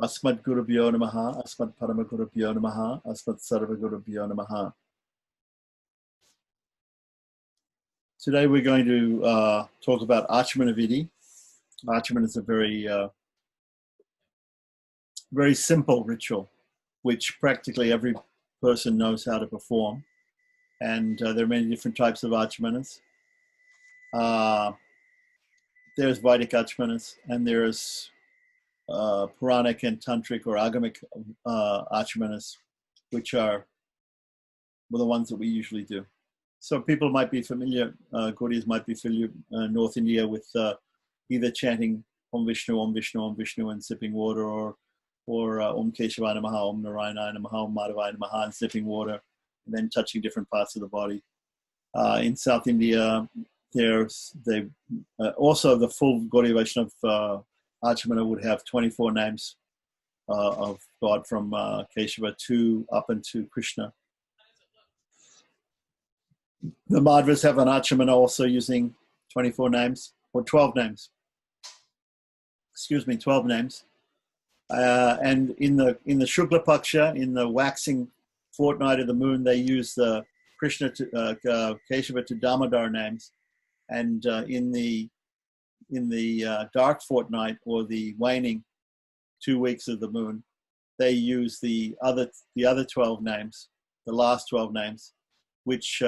Asmat Gurubhyo Namaha, Asmat Parama Gurubhyo Namaha, Asmat Sarva Gurubhyo Namaha. Today we're going to talk about Acamana Vidhi. Acamana is a very simple ritual, which practically every person knows how to perform. And there are many different types of Acamanas. There's Vedic Acamanas, and there's Puranic and Tantric or Agamic Acamanas, which are the ones that we usually do. So people might be familiar, Gaudiyas might be familiar North India with either chanting Om Vishnu, Om Vishnu, Om Vishnu and sipping water, or Om Keshava Namaha, Om Narayana Namaha, Om Madhavaya Namaha and sipping water, and then touching different parts of the body. In South India, also the full Gaudiya Vaishnava Acamana would have 24 names of God from Keshava to up into Krishna. The Madhvas have an Acamana also using 24 names, or 12 names. 12 names. And in the Shukla Paksha, in the waxing fortnight of the moon, they use the Krishna to Keshava to Damodar names. And in the dark fortnight, or the waning 2 weeks of the moon, they use the other 12 names, the last 12 names, which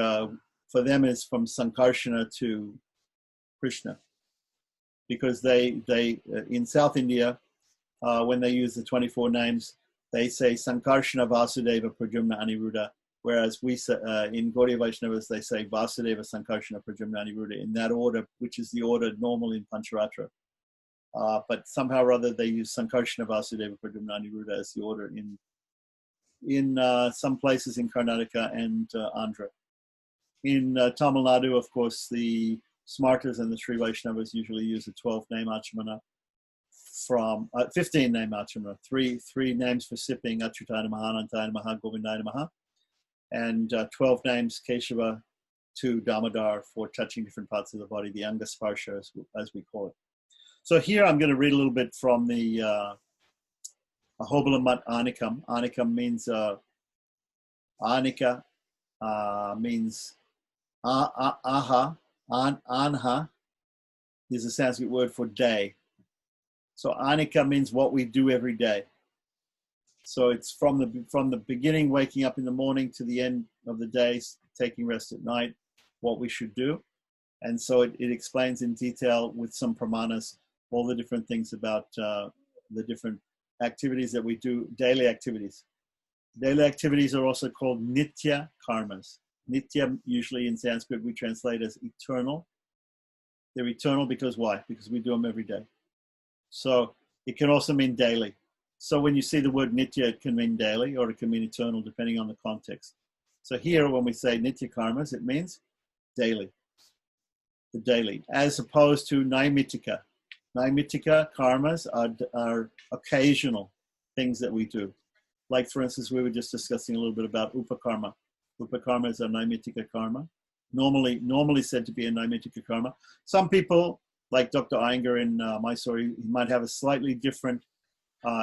for them is from Sankarshana to Krishna, because they in South India, when they use the 24 names, they say Sankarshana, Vasudeva, Pradyumna, Aniruddha, whereas we in Gaudiya Vaishnavas they say Vasudeva, Sankarshana, Pradyumna, Aniruddha in that order, which is the order normal in Pancharatra. But somehow or other they use Sankarshana, Vasudeva, Pradyumna, Aniruddha as the order in some places in Karnataka and Andhra. In Tamil Nadu, of course, the Smartas and the Sri Vaishnavas usually use a 12-name Acamana from 15-name Acamana, three names for sipping, Achyutaya Namaha, Anantaya Namaha, Govindaya Namaha, and 12 names Keshava to Damodar for touching different parts of the body, the Anga Sparsha as we call it. So here I'm going to read a little bit from the Ahobala Anikam. Anikam means Anika means aha, anha is a Sanskrit word for day. So Anika means what we do every day. So it's from the beginning, waking up in the morning, to the end of the day, taking rest at night, what we should do. And so it explains in detail with some pramanas all the different things about the different activities that we do, daily activities. Daily activities are also called nitya karmas. Nitya, usually in Sanskrit, we translate as eternal. They're eternal because why? Because we do them every day. So it can also mean daily. So when you see the word nitya, it can mean daily or it can mean eternal, depending on the context. So here, when we say nitya karmas, it means daily. The daily, as opposed to naimitika. Naimitika karmas are occasional things that we do. Like, for instance, we were just discussing a little bit about upakarma. Upakarma is a naimitika karma, normally said to be a naimitika karma. Some people, like Dr. Iyengar in Mysore, he might have a slightly different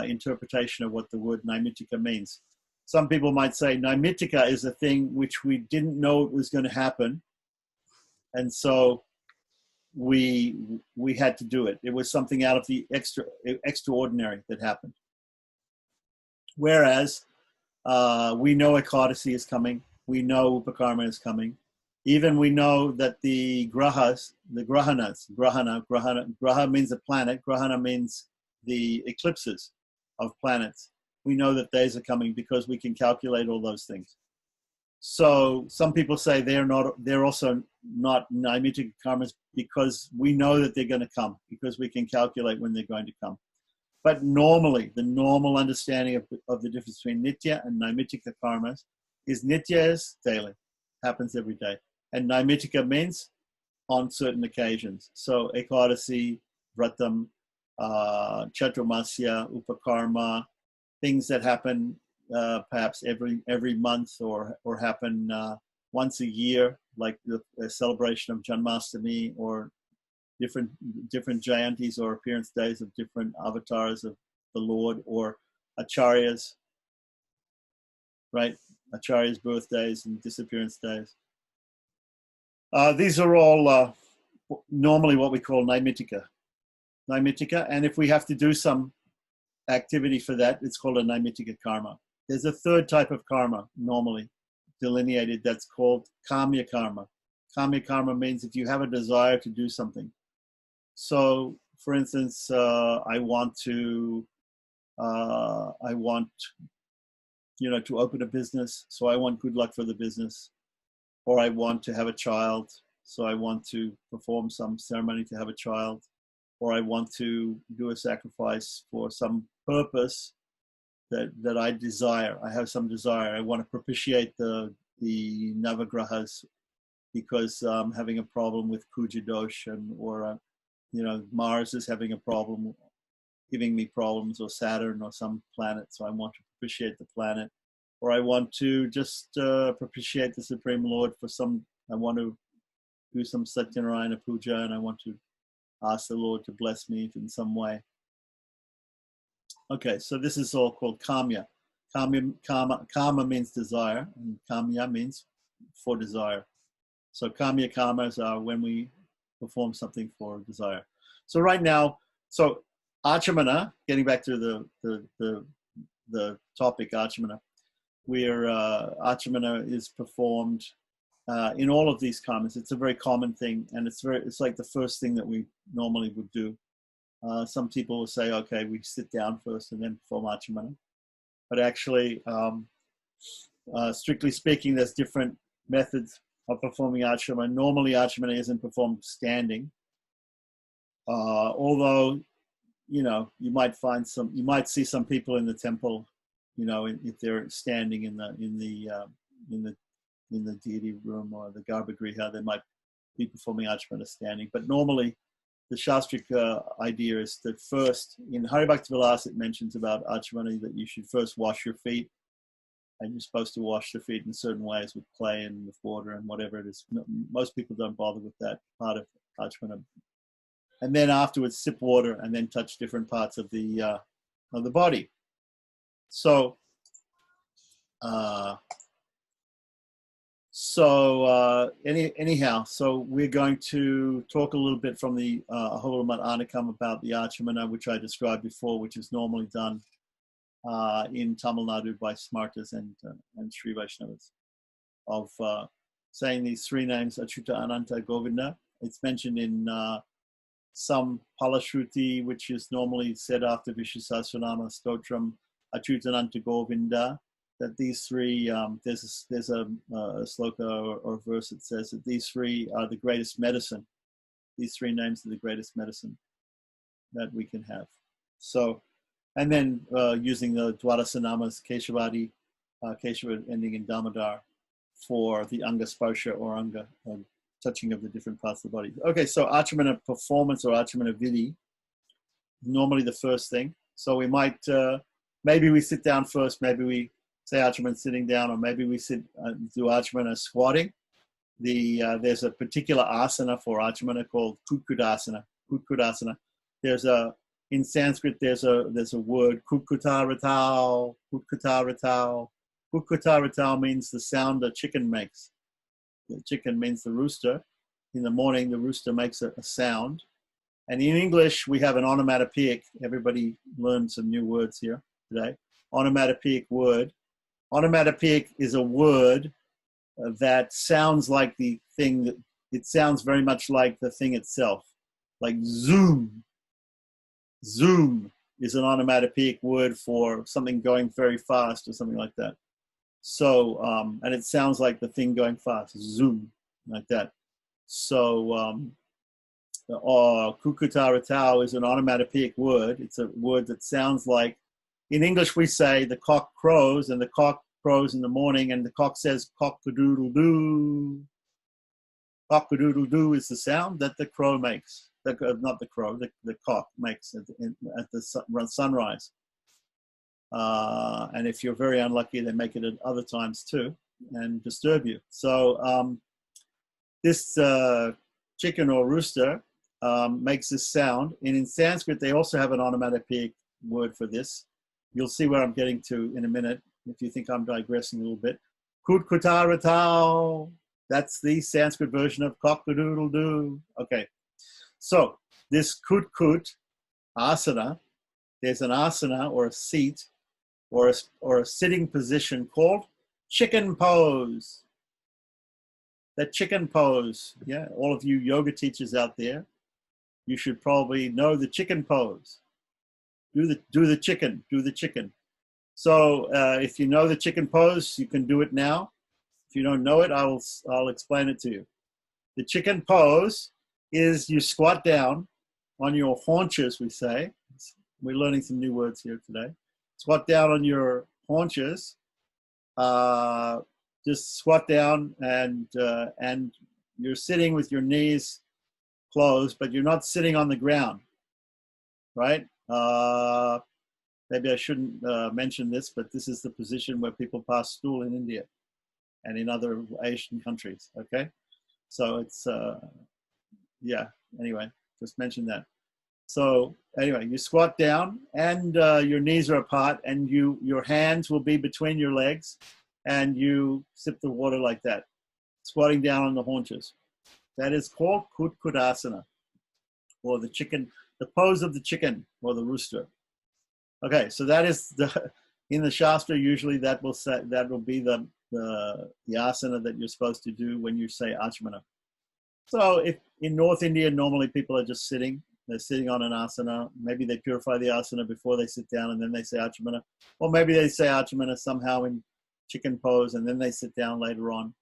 interpretation of what the word naimitika means. Some people might say naimitika is a thing which we didn't know it was going to happen, and so we had to do it. It was something out of the extraordinary that happened. Whereas we know Ekadasi is coming, we know Upakarma is coming. Even we know that the grahas, the grahanas, graha means a planet, grahana means the eclipses of planets. We know that those are coming because we can calculate all those things. So some people say they're also not naimitika karmas because we know that they're going to come, because we can calculate when they're going to come. But normally, the normal understanding of the difference between nitya and naimitika karmas is nitya is daily, happens every day. And naimitika means on certain occasions. So Ekadasi, Vratam, Chaturmasya, Upakarma, things that happen perhaps every month or happen once a year, like the celebration of Janmashtami, or different Jayantis or appearance days of different avatars of the Lord, or acharyas, right? Acharyas' birthdays and disappearance days. These are all normally what we call naimittika. And if we have to do some activity for that, it's called a naimittika karma. There's a third type of karma normally delineated that's called kamya karma. Kamya karma means if you have a desire to do something. So, for instance, I want to open a business, so I want good luck for the business. Or I want to have a child, so I want to perform some ceremony to have a child. Or I want to do a sacrifice for some purpose that I desire. I have some desire. I want to propitiate the Navagrahas because I'm having a problem with Kuja Dosh, or Mars is having a problem, giving me problems, or Saturn or some planet. So I want to propitiate the planet. Or I want to just propitiate the Supreme Lord I want to do some Satyanarayana Puja, and I want to ask the Lord to bless me in some way. Okay, so this is all called kamya. Kama means desire, and kamya means for desire. So kamya karmas are when we perform something for desire. So right now, acamana, getting back to the topic acamana, where acamana is performed in all of these karmas. It's a very common thing, and it's like the first thing that we normally would do. Some people will say, okay, we sit down first and then perform acamana. But actually, strictly speaking, there's different methods of performing acamana. Normally, acamana isn't performed standing. Although, you might see some people in the temple, if they're standing in the deity room or the garbhagriha, they might be performing acamana standing. But normally, the Shastric idea is that first, in Haribhaktivilas, it mentions about acamana that you should first wash your feet, and you're supposed to wash the feet in certain ways with clay and with water and whatever it is. Most people don't bother with that part of acamana. And then afterwards, sip water and then touch different parts of the body. So anyhow, so we're going to talk a little bit from the Aholamat Anakam about the acamana, which I described before, which is normally done in Tamil Nadu by Smartas and Sri Vaishnavas, of saying these three names, Achyuta, Ananta, Govinda. It's mentioned in some Palashruti, which is normally said after Vishnu Sahasranama Stotram, Achyuta, Ananta, Govinda. That these three, there's a sloka or verse that says that these three are the greatest medicine. These three names are the greatest medicine that we can have. So, and then using the Dwadasanamas, Keshavadi, Keshava ending in Damodar, for the Anga Sparsha or Anga, touching of the different parts of the body. Okay, so acamana performance or acamana vidhi, normally the first thing. So we might, maybe we sit down first, maybe we say acamana sitting down, or maybe we do acamana squatting. There's a particular asana for acamana called kutkudasana. In Sanskrit, there's a word, kutkutaratau. Kutkutaratau means the sound a chicken makes. The chicken means the rooster. In the morning, the rooster makes a sound. And in English, we have an onomatopoeic. Everybody learned some new words here today. Onomatopoeic word. Onomatopoeic is a word that sounds like the thing. It sounds very much like the thing itself. Like zoom. Zoom is an onomatopoeic word for something going very fast or something like that. So, and it sounds like the thing going fast. Zoom, like that. So, kukutaratau is an onomatopoeic word. It's a word that sounds like, in English we say the cock crows, and the cock crows in the morning, and the cock says cock-a-doodle-doo. Cock-a-doodle-doo is the sound that the crow makes. Not the crow, the cock makes at the sunrise. And if you're very unlucky, they make it at other times too and disturb you. So this chicken or rooster makes this sound. And in Sanskrit, they also have an onomatopoeic word for this. You'll see where I'm getting to in a minute if you think I'm digressing a little bit. Kutkutarata. That's the Sanskrit version of cock-a-doodle-doo. Okay, so this kutkut asana, there's an asana or a seat or a sitting position called chicken pose. That chicken pose, yeah, all of you yoga teachers out there, you should probably know the chicken pose. Do the chicken. So if you know the chicken pose, you can do it now. If you don't know it, I'll explain it to you. The chicken pose is you squat down on your haunches, we say. We're learning some new words here today. Squat down on your haunches. Just squat down and you're sitting with your knees closed, but you're not sitting on the ground, right? Maybe I shouldn't mention this, but this is the position where people pass stool in India and in other Asian countries, okay? So it's, yeah, anyway, just mention that. So anyway, you squat down and your knees are apart and your hands will be between your legs and you sip the water like that, squatting down on the haunches. That is called Kutkudasana, or the chicken, the pose of the chicken or the rooster. Okay, so that is in the Shastra, usually that will be the asana that you're supposed to do when you say Acamana. So if in North India, normally people are just sitting. They're sitting on an asana. Maybe they purify the asana before they sit down and then they say Acamana. Or maybe they say Acamana somehow in chicken pose and then they sit down later on.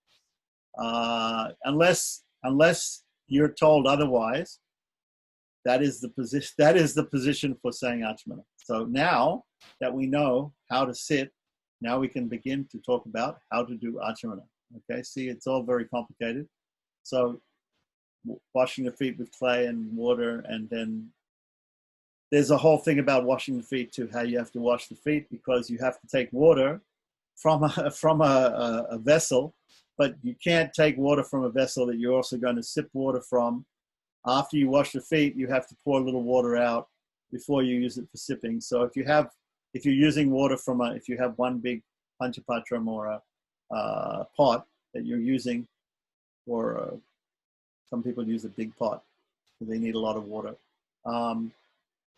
Unless you're told otherwise, that is the position for saying Acamana. So now that we know how to sit, now we can begin to talk about how to do Acamana. Okay, see, it's all very complicated. So washing the feet with clay and water, and then there's a whole thing about washing the feet too, how you have to wash the feet, because you have to take water from a vessel, but you can't take water from a vessel that you're also going to sip water from. After you wash the feet, you have to pour a little water out before you use it for sipping. So if you're using water if you have one big panchapatram or a pot that you're using, or some people use a big pot because they need a lot of water.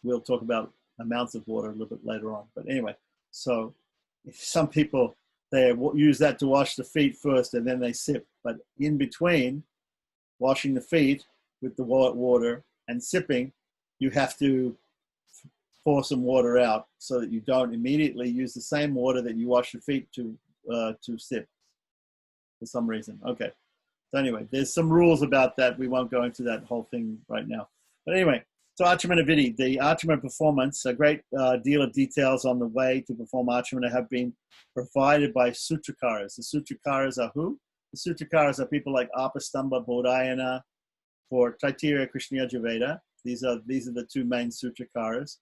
We'll talk about amounts of water a little bit later on. But anyway, so some people, they use that to wash the feet first and then they sip. But in between washing the feet with the water and sipping, you have to pour some water out so that you don't immediately use the same water that you wash your feet to sip for some reason. Okay. So anyway, there's some rules about that. We won't go into that whole thing right now. But anyway, so Acamana Vidi, the Acamana performance, a great deal of details on the way to perform Acamana have been provided by Sutrakaras. The Sutrakaras are who? The Sutrakaras are people like Apastamba Bodhayana for Taittiriya Krishna Yajurveda. These are the two main Sutrakaras.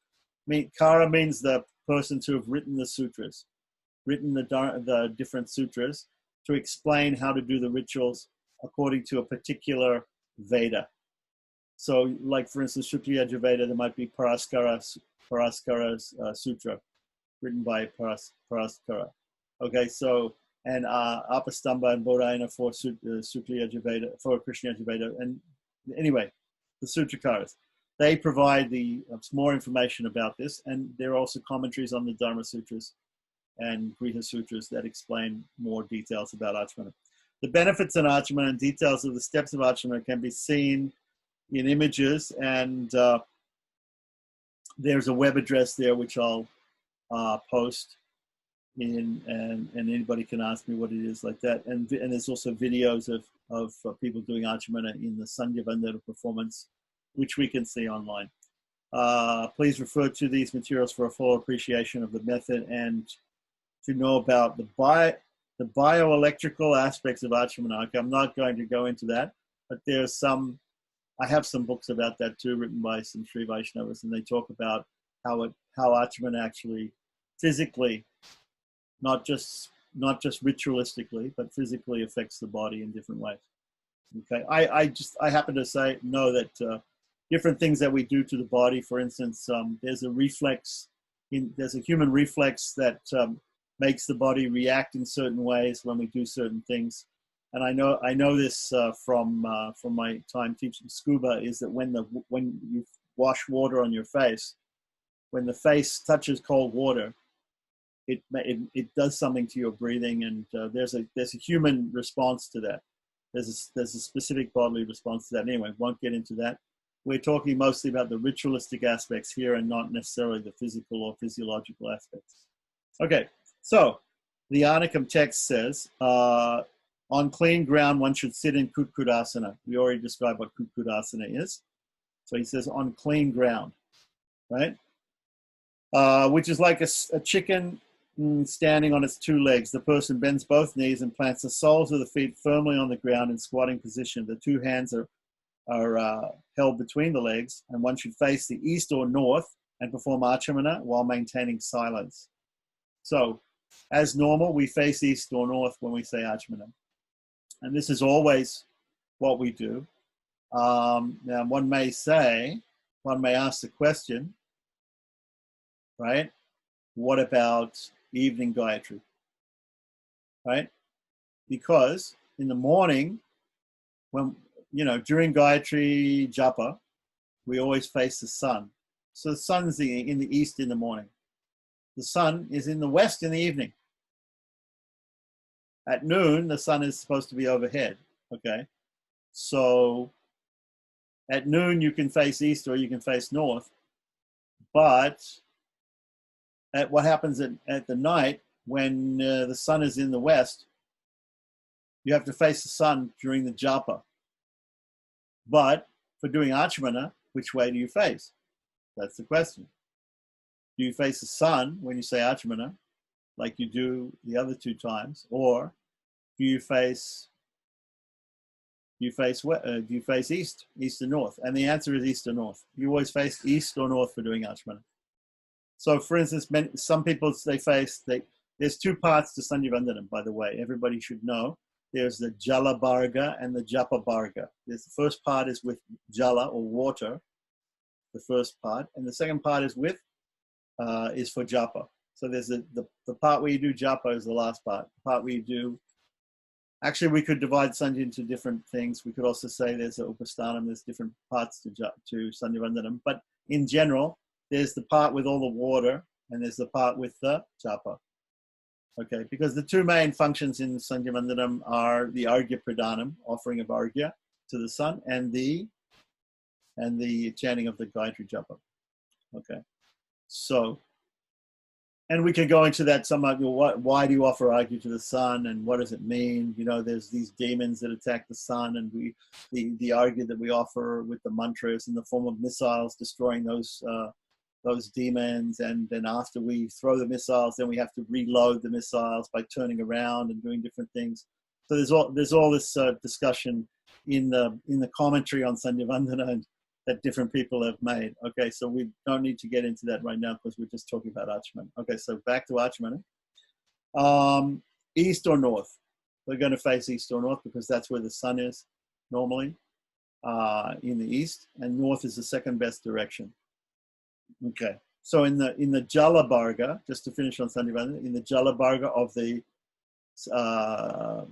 Kara means the person to have written the sutras, written the different sutras to explain how to do the rituals according to a particular Veda. So, like for instance, Shukla Yajurveda, there might be Paraskara's Sutra, written by Paraskara. Okay, so, and Apastamba and Bodhayana for Shukla Yajurveda, for Krishna Yajurveda. And anyway, the Sutrakaras, they provide more information about this, and there are also commentaries on the Dharma Sutras and Griha Sutras that explain more details about Acamana. The benefits in Acamana and details of the steps of Acamana can be seen in images, and there's a web address there which I'll post in, and anybody can ask me what it is like that. And there's also videos of people doing Acamana in the Sandhya Vandana performance, which we can see online. Please refer to these materials for a full appreciation of the method and to know about the bioelectrical aspects of Acamana. I'm not going to go into that, but I have some books about that too, written by some Sri Vaishnavas, and they talk about how Acamana actually physically, not just ritualistically, but physically affects the body in different ways. Okay, I happen to know that different things that we do to the body, for instance, there's a reflex there's a human reflex that makes the body react in certain ways when we do certain things. And I know this from my time teaching scuba, is that when you wash water on your face, when the face touches cold water, it does something to your breathing, and there's a human response to that. There's a specific bodily response to that. Anyway, won't get into that. We're talking mostly about the ritualistic aspects here, and not necessarily the physical or physiological aspects. Okay, so the Anakam text says, on clean ground, one should sit in Kutkudasana. We already described what Kutkudasana is. So he says on clean ground, right? Which is like a chicken standing on its two legs. The person bends both knees and plants the soles of the feet firmly on the ground in squatting position. The two hands are held between the legs, and one should face the east or north and perform Acamana while maintaining silence. So, as normal, we face east or north when we say Acamana. And this is always what we do. Now, one may ask the question, right? What about evening Gayatri? Right? Because in the morning, when during Gayatri Japa, we always face the sun. So the sun's in the east in the morning. The sun is in the west in the evening. At noon, the sun is supposed to be overhead. Okay, so at noon you can face east or you can face north, but what happens at the night when the sun is in the west, you have to face the sun during the japa. But for doing Acamana, which way do you face? That's the question. Do you face the sun when you say Acamana, like you do the other two times, or do you face east or north? And the answer is east or north. You always face east or north for doing Acamana. So, for instance, some people there's two parts to Sandhyavandanam, by the way. Everybody should know. There's the Jala Barga and the Japa Barga. The first part is with Jala or water, the first part, and the second part is for Japa. So there's the part where you do Japa is the last part. The part where you do, actually we could divide Sandhya into different things. We could also say there's a Upasthanam, there's different parts to Sandhyavandanam. But in general, there's the part with all the water and there's the part with the Japa. Okay, because the two main functions in Sandhyavandanam are the Argya Pradhanam, offering of Argya to the sun, and the chanting of the Gayatri Japa. Okay, so, and we can go into that somewhat. Why do you offer Argya to the sun, and what does it mean? There's these demons that attack the sun, and the Argya that we offer with the mantras in the form of missiles, destroying those demons, and then after we throw the missiles, then we have to reload the missiles by turning around and doing different things. So there's all this discussion in the commentary on Sandhyavandanam that different people have made. Okay, so we don't need to get into that right now because we're just talking about Acamana. Okay, so back to Acamana. East or north? We're going to face east or north because that's where the sun is normally in the east, and north is the second best direction. Okay, so in the Jala Barga, just to finish on Sandhyavandanam, in the Jala Barga of the Saim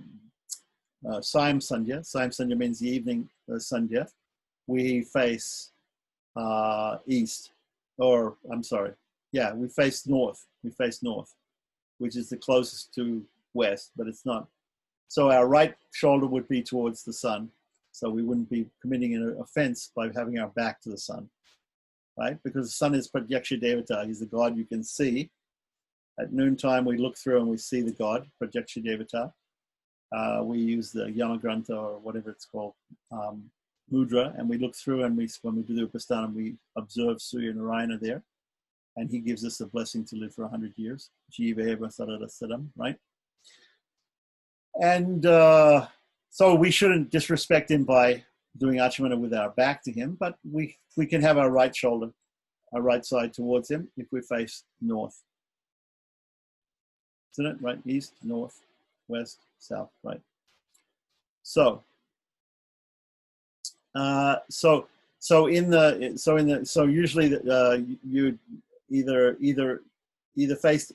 Sandhya means the evening Sandhya, we face east, or I'm sorry, yeah, we face north. We face north, which is the closest to west, but it's not. So our right shoulder would be towards the sun, so we wouldn't be committing an offense by having our back to the sun. Right? Because the sun is Pratyaksha Devata. He's the God you can see. At noontime, we look through and we see the God, Pratyaksha Devata. We use the Yamagrantha or whatever it's called, mudra, and we look through, and when we do the Upasthanam, we observe Surya Narayana there, and he gives us the blessing to live for 100 years. Jiva eva sarada sadam, right? And so we shouldn't disrespect him by doing Acamana with our back to him, but we can have our right shoulder, our right side towards him if we face north. Isn't it? Right? East, north, west, south, right? So usually you either either face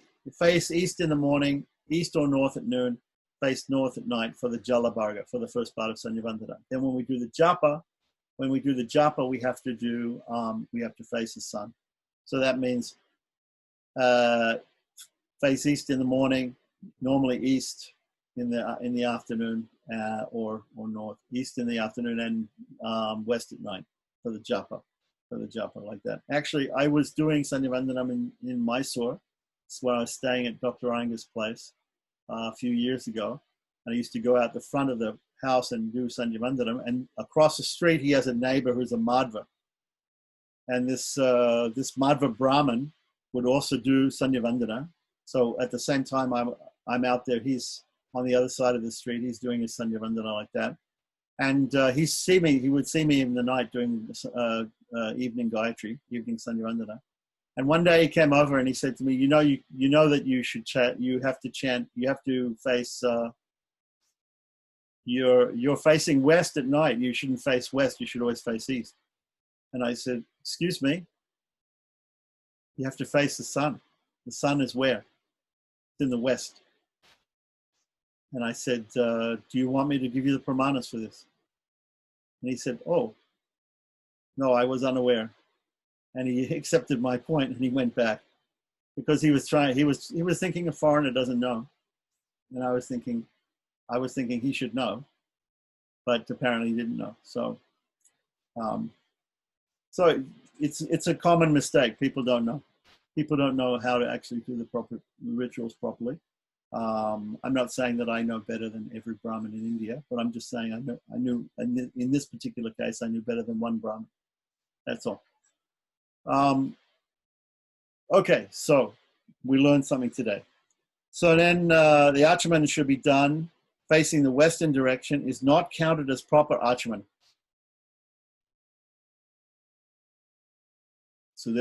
east in the morning, east or north at noon, face north at night for the Jala Bharga, for the first part of Sanyavandana. Then when we do the japa, we have to face the sun. So that means face east in the morning, normally east in the afternoon, or north, east in the afternoon, and west at night for the japa, like that. Actually, I was doing Sanyavandana in Mysore. It's where I was staying at Dr. Iyengar's place a few years ago. And I used to go out the front of the house and do Sanyavandana. And across the street, he has a neighbor who's a Madhva. And this Madhva Brahmin would also do Sanyavandana. So at the same time I'm out there, he's on the other side of the street. He's doing his Sanyavandana like that. And he would see me in the night doing evening Gayatri, evening Sanyavandana. And one day he came over and he said to me, you know that you should chant, you have to chant, you have to face, you're facing west at night. You shouldn't face west. You should always face east. And I said, excuse me, you have to face the sun. The sun is where? It's in the west. And I said, do you want me to give you the pramanas for this? And he said, oh, no, I was unaware. And he accepted my point and he went back because he was thinking a foreigner doesn't know. And I was thinking he should know, but apparently he didn't know. So, so it's a common mistake. People don't know. People don't know how to actually do the proper rituals properly. I'm not saying that I know better than every Brahmin in India, but I'm just saying I knew in this particular case, I knew better than one Brahmin. That's all. Okay, so we learned something today. So then the Acamana should be done facing the western direction is not counted as proper Acamana. So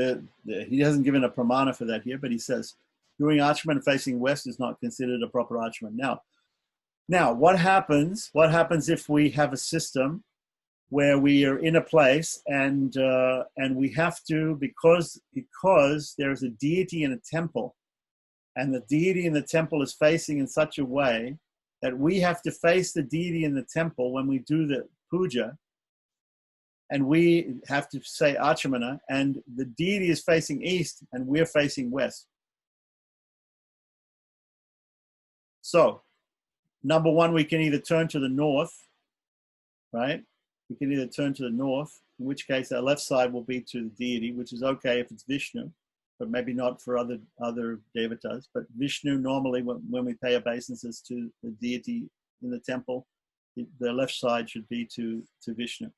he hasn't given a pramana for that here, but he says doing Acamana facing west is not considered a proper Acamana. Now, what happens if we have a system where we are in a place and we have to, because there's a deity in a temple, and the deity in the temple is facing in such a way that we have to face the deity in the temple when we do the puja, and we have to say Acamana, and the deity is facing east and we're facing west. So, number one, we can either turn to the north, right? We can either turn to the north, in which case our left side will be to the deity, which is okay if it's Vishnu, but maybe not for other devatas. But Vishnu, normally when we pay obeisances to the deity in the temple, the left side should be to Vishnu.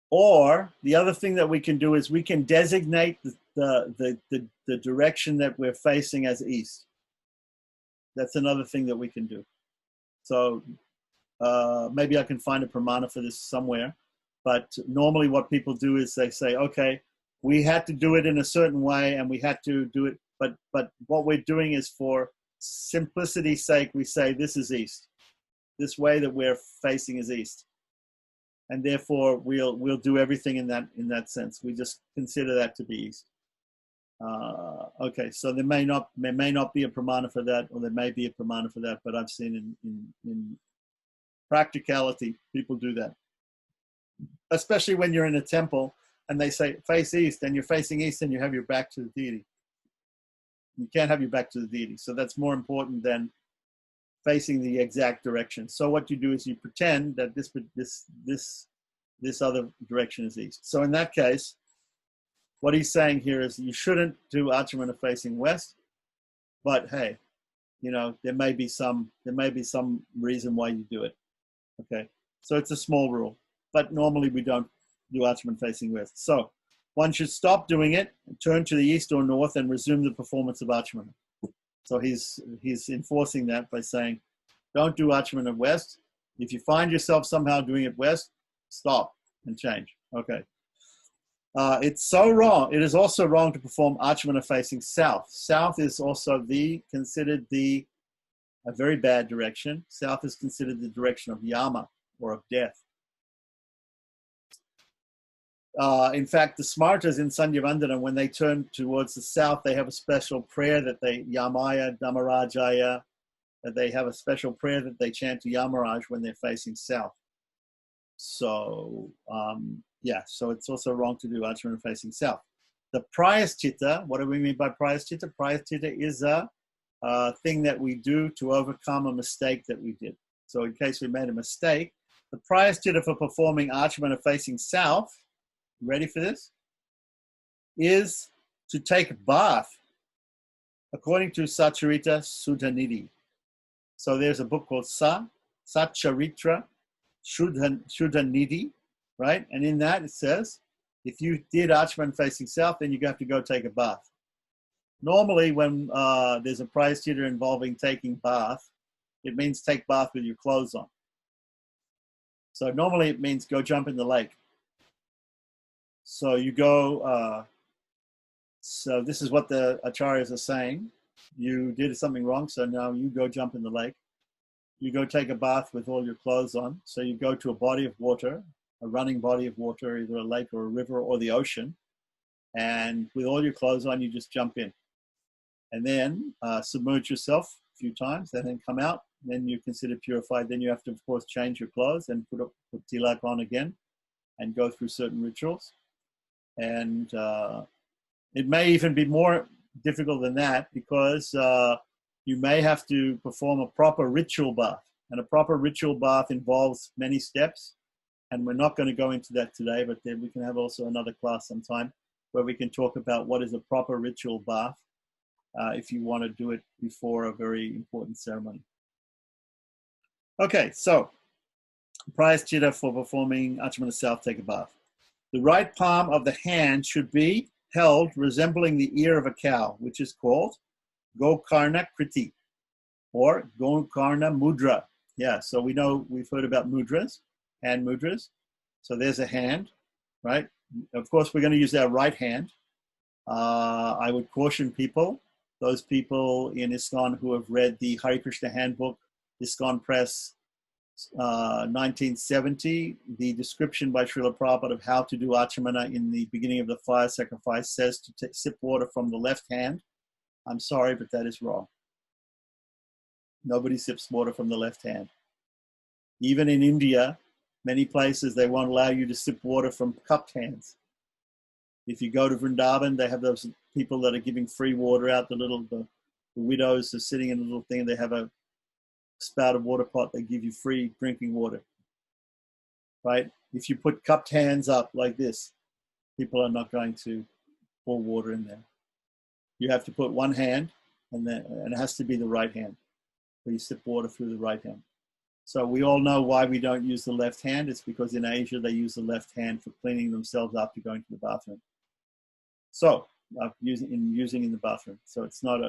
Or the other thing that we can do is we can designate the direction that we're facing as east. That's another thing that we can do. So maybe I can find a pramana for this somewhere. But normally what people do is they say, okay, we had to do it in a certain way and we had to do it. But what we're doing is for simplicity's sake, we say this is east. This way that we're facing is east. And therefore we'll do everything in that sense. We just consider that to be east. Okay, so there may not be a pramana for that, or there may be a pramana for that, but I've seen in practicality people do that, especially when you're in a temple and they say face east, and you're facing east and you have your back to the deity. You can't have your back to the deity, so that's more important than facing the exact direction. So what you do is you pretend that this other direction is east. So in that case, what he's saying here is you shouldn't do Acamana facing west, but hey, there may be some reason why you do it. Okay, so it's a small rule, but normally we don't do Acamana facing west. So one should stop doing it, turn to the east or north, and resume the performance of Acamana. So he's enforcing that by saying, don't do Acamana west. If you find yourself somehow doing it west, stop and change. Okay. It's so wrong. It is also wrong to perform Acamana facing south. South is also considered a very bad direction. South is considered the direction of Yama, or of death. In fact, the Smartas in Sandhyavandana, when they turn towards the south, they have a special prayer that they, Yamaya Dhamarajaya, that they have a special prayer that they chant to Yamaraj when they're facing south. So, yeah, so it's also wrong to do Acamana facing south. The Prayaschitta, what do we mean by Prayaschitta? Prayaschitta is a thing that we do to overcome a mistake that we did. So in case we made a mistake, the Prayaschitta for performing Acamana facing south, ready for this, is to take a bath, according to Satcharita Sudhanidhi. So there's a book called Satcharitra Sudhanidhi, right? And in that it says, if you did Acamana facing south, then you have to go take a bath. Normally when there's a Prayaschitta involving taking bath, it means take bath with your clothes on. So normally it means go jump in the lake. So you go, so this is what the acharyas are saying. You did something wrong, so now you go jump in the lake. You go take a bath with all your clothes on. So you go to a body of water, a running body of water, either a lake or a river or the ocean. And with all your clothes on, you just jump in. And then submerge yourself a few times and then come out. Then you're considered purified. Then you have to, of course, change your clothes and put tilak on again and go through certain rituals. And it may even be more difficult than that because you may have to perform a proper ritual bath. And a proper ritual bath involves many steps. And we're not going to go into that today, but then we can have also another class sometime where we can talk about what is a proper ritual bath if you want to do it before a very important ceremony. Okay, so Prayaschitta for performing Acamana south, take a bath. The right palm of the hand should be held resembling the ear of a cow, which is called Gokarna Kriti or Gokarna Mudra. Yeah, so we know, we've heard about mudras, hand mudras. So there's a hand, right? Of course, we're going to use our right hand. I would caution people, those people in ISKCON who have read the Hare Krishna Handbook, ISKCON Press, 1970, the description by Srila Prabhupada of how to do Acamana in the beginning of the fire sacrifice says to sip water from the left hand. I'm sorry, but that is wrong. Nobody sips water from the left hand. Even in India, many places they won't allow you to sip water from cupped hands. If you go to Vrindavan, they have those people that are giving free water out. The widows are sitting in a little thing. They have a spouted water pot. They give you free drinking water, right? If you put cupped hands up like this, people are not going to pour water in there. You have to put one hand, and it has to be the right hand. So you sip water through the right hand. So we all know why we don't use the left hand. It's because in Asia they use the left hand for cleaning themselves after going to the bathroom. So using in the bathroom. So it's not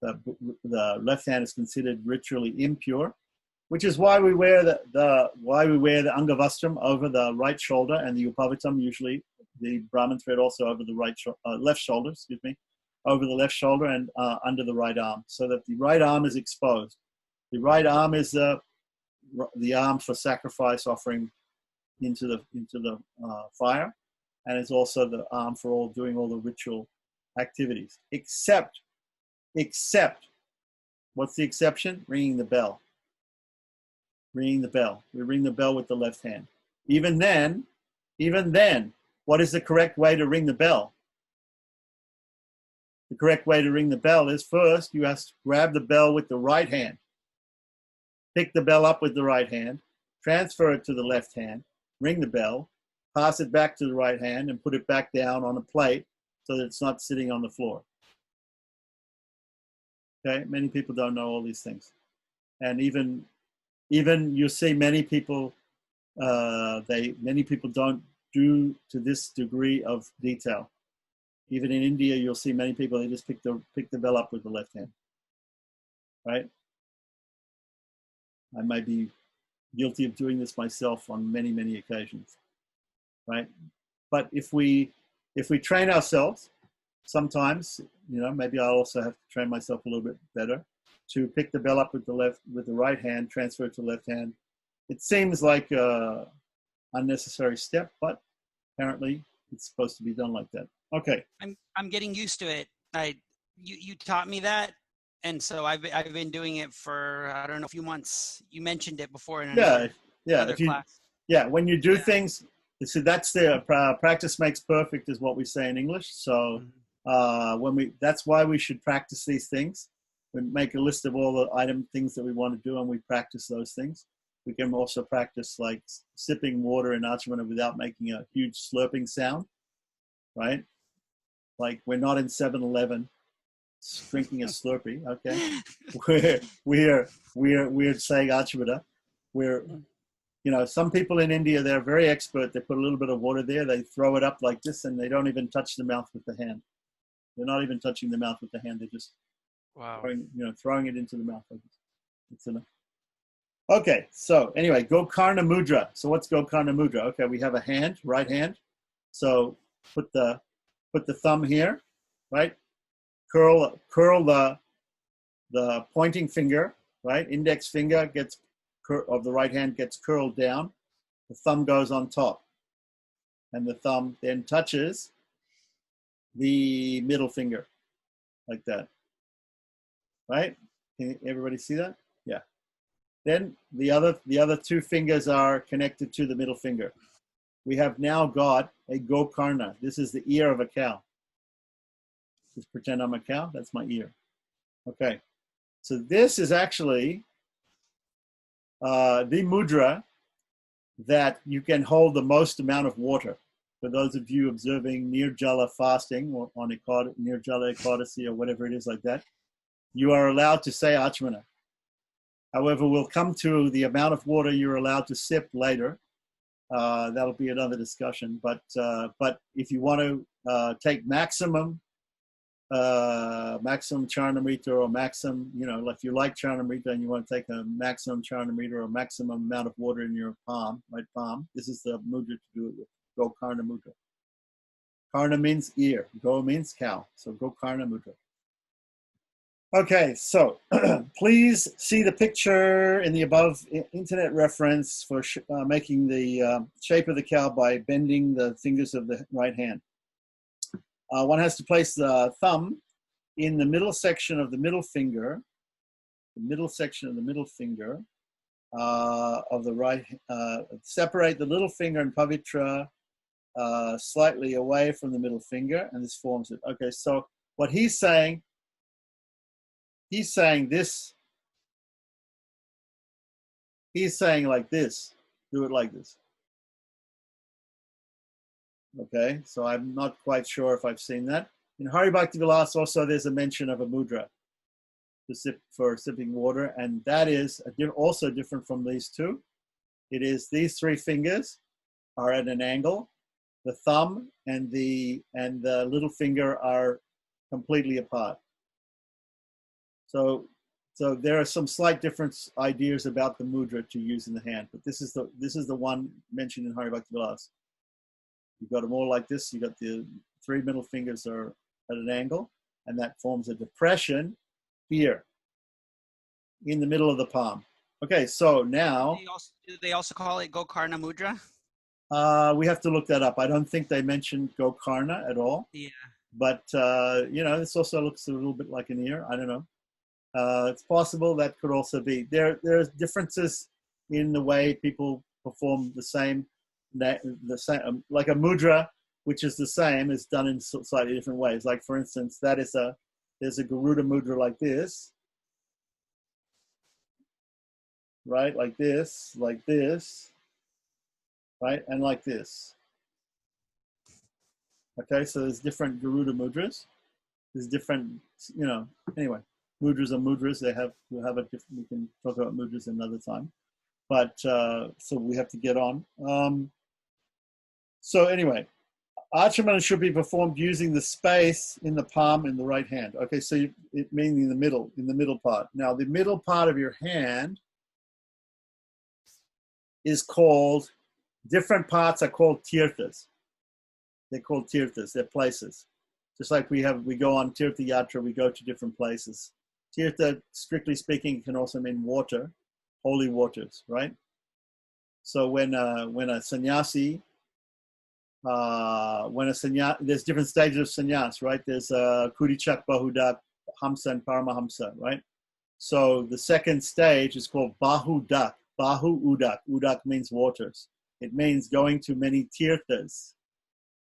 the left hand is considered ritually impure, which is why we wear the angavastram over the right shoulder and the upavatam, usually the Brahmin thread also over the left shoulder, over the left shoulder and under the right arm, so that the right arm is exposed. The right arm is the arm for sacrifice offering into the fire, and it's also the arm for doing all the ritual activities, except, what's the exception? Ringing the bell. Ringing the bell. We ring the bell with the left hand. Even then, what is the correct way to ring the bell? The correct way to ring the bell is first, you have to grab the bell with the right hand. Pick the bell up with the right hand, transfer it to the left hand, ring the bell, pass it back to the right hand, and put it back down on a plate so that it's not sitting on the floor. Okay, many people don't know all these things. And even you see many people, many people don't do to this degree of detail. Even in India, you'll see many people, they just pick the bell up with the left hand, right? I may be guilty of doing this myself on many, many occasions, right? But if we train ourselves, sometimes, maybe I also have to train myself a little bit better to pick the bell up with the right hand, transfer it to the left hand. It seems like an unnecessary step, but apparently it's supposed to be done like that. Okay. I'm getting used to it. You taught me that, and so I've been doing it for, I don't know, a few months. You mentioned it before in Yeah, yeah. another class. When you do Yeah. things, see, that's the practice makes perfect, is what we say in English. So that's why we should practice these things. We make a list of all the things that we want to do, and we practice those things. We can also practice like sipping water in Acamana without making a huge slurping sound, right? Like we're not in 7-Eleven drinking a Slurpee, okay? We're saying Acamana. We're, some people in India, they're very expert. They put a little bit of water there, they throw it up like this, and they don't even touch the mouth with the hand. They're not even touching the mouth with the hand. They're just throwing it into the mouth like this. It's enough. Okay, so anyway, Gokarna Mudra. So what's Gokarna Mudra? Okay, we have a hand, right hand. So put the thumb here, right? Curl the pointing finger, right? Index finger of the right hand gets curled down. The thumb goes on top, and the thumb then touches the middle finger, like that, right? Can everybody see that? Yeah. Then the other two fingers are connected to the middle finger. We have now got a Gokarna. This is the ear of a cow. Just pretend I'm a cow. That's my ear. Okay. So this is actually the mudra that you can hold the most amount of water. For those of you observing Nirjala fasting or on Nirjala Ekadasi or whatever it is like that, you are allowed to say Acamana. However, we'll come to the amount of water you're allowed to sip later. That'll be another discussion. But if you want to take maximum Charnamrita or maximum, if you like Charnamrita and you want to take a maximum Charnamrita or maximum amount of water in your palm, right palm, this is the mudra to do it with. Gokarna Mudra. Karna means ear. Go means cow. So Gokarna Mudra. Okay, so please see the picture in the above internet reference for making the shape of the cow by bending the fingers of the right hand. One has to place the thumb in the middle section of the middle finger, of the right, separate the little finger and pavitra slightly away from the middle finger, and this forms it. Okay, so what he's saying this, he's saying like this, do it like this. Okay, so I'm not quite sure if I've seen that. In Hari Bhakti Vilas also there's a mention of a mudra for sipping water, and that is also different from these two. It is these three fingers are at an angle. The thumb and the little finger are completely apart. So there are some slight different ideas about the mudra to use in the hand, but this is the one mentioned in Hari Bhakti Vilas. You've got them all like this. You've got the three middle fingers are at an angle, and that forms a depression here in the middle of the palm. Okay, so now... Do they also call it Gokarna Mudra? We have to look that up. I don't think they mentioned Gokarna at all. Yeah. But, this also looks a little bit like an ear. I don't know. It's possible that could also be. There's differences in the way people perform the same, like a mudra, which is the same, is done in slightly different ways. Like, for instance, there's a Garuda mudra like this, right? Like this, right? And like this. Okay, so there's different Garuda mudras. There's different, anyway, mudras are mudras. We can talk about mudras another time. But, so we have to get on. So anyway, Acamana should be performed using the space in the palm in the right hand. Okay, so it means in the middle part. Now, the middle part of your hand is called, different parts are called tirthas. They're called tirthas, they're places. Just like we go on tirtha yatra, we go to different places. Tirtha, strictly speaking, can also mean water, holy waters, right? So when a sannyasi when a sannyas, there's different stages of sannyas, right? There's Kurichak, Bahudak, Hamsa, and Paramahamsa, right? So the second stage is called Bahudak, Bahu Udak. Udak means waters. It means going to many tirthas,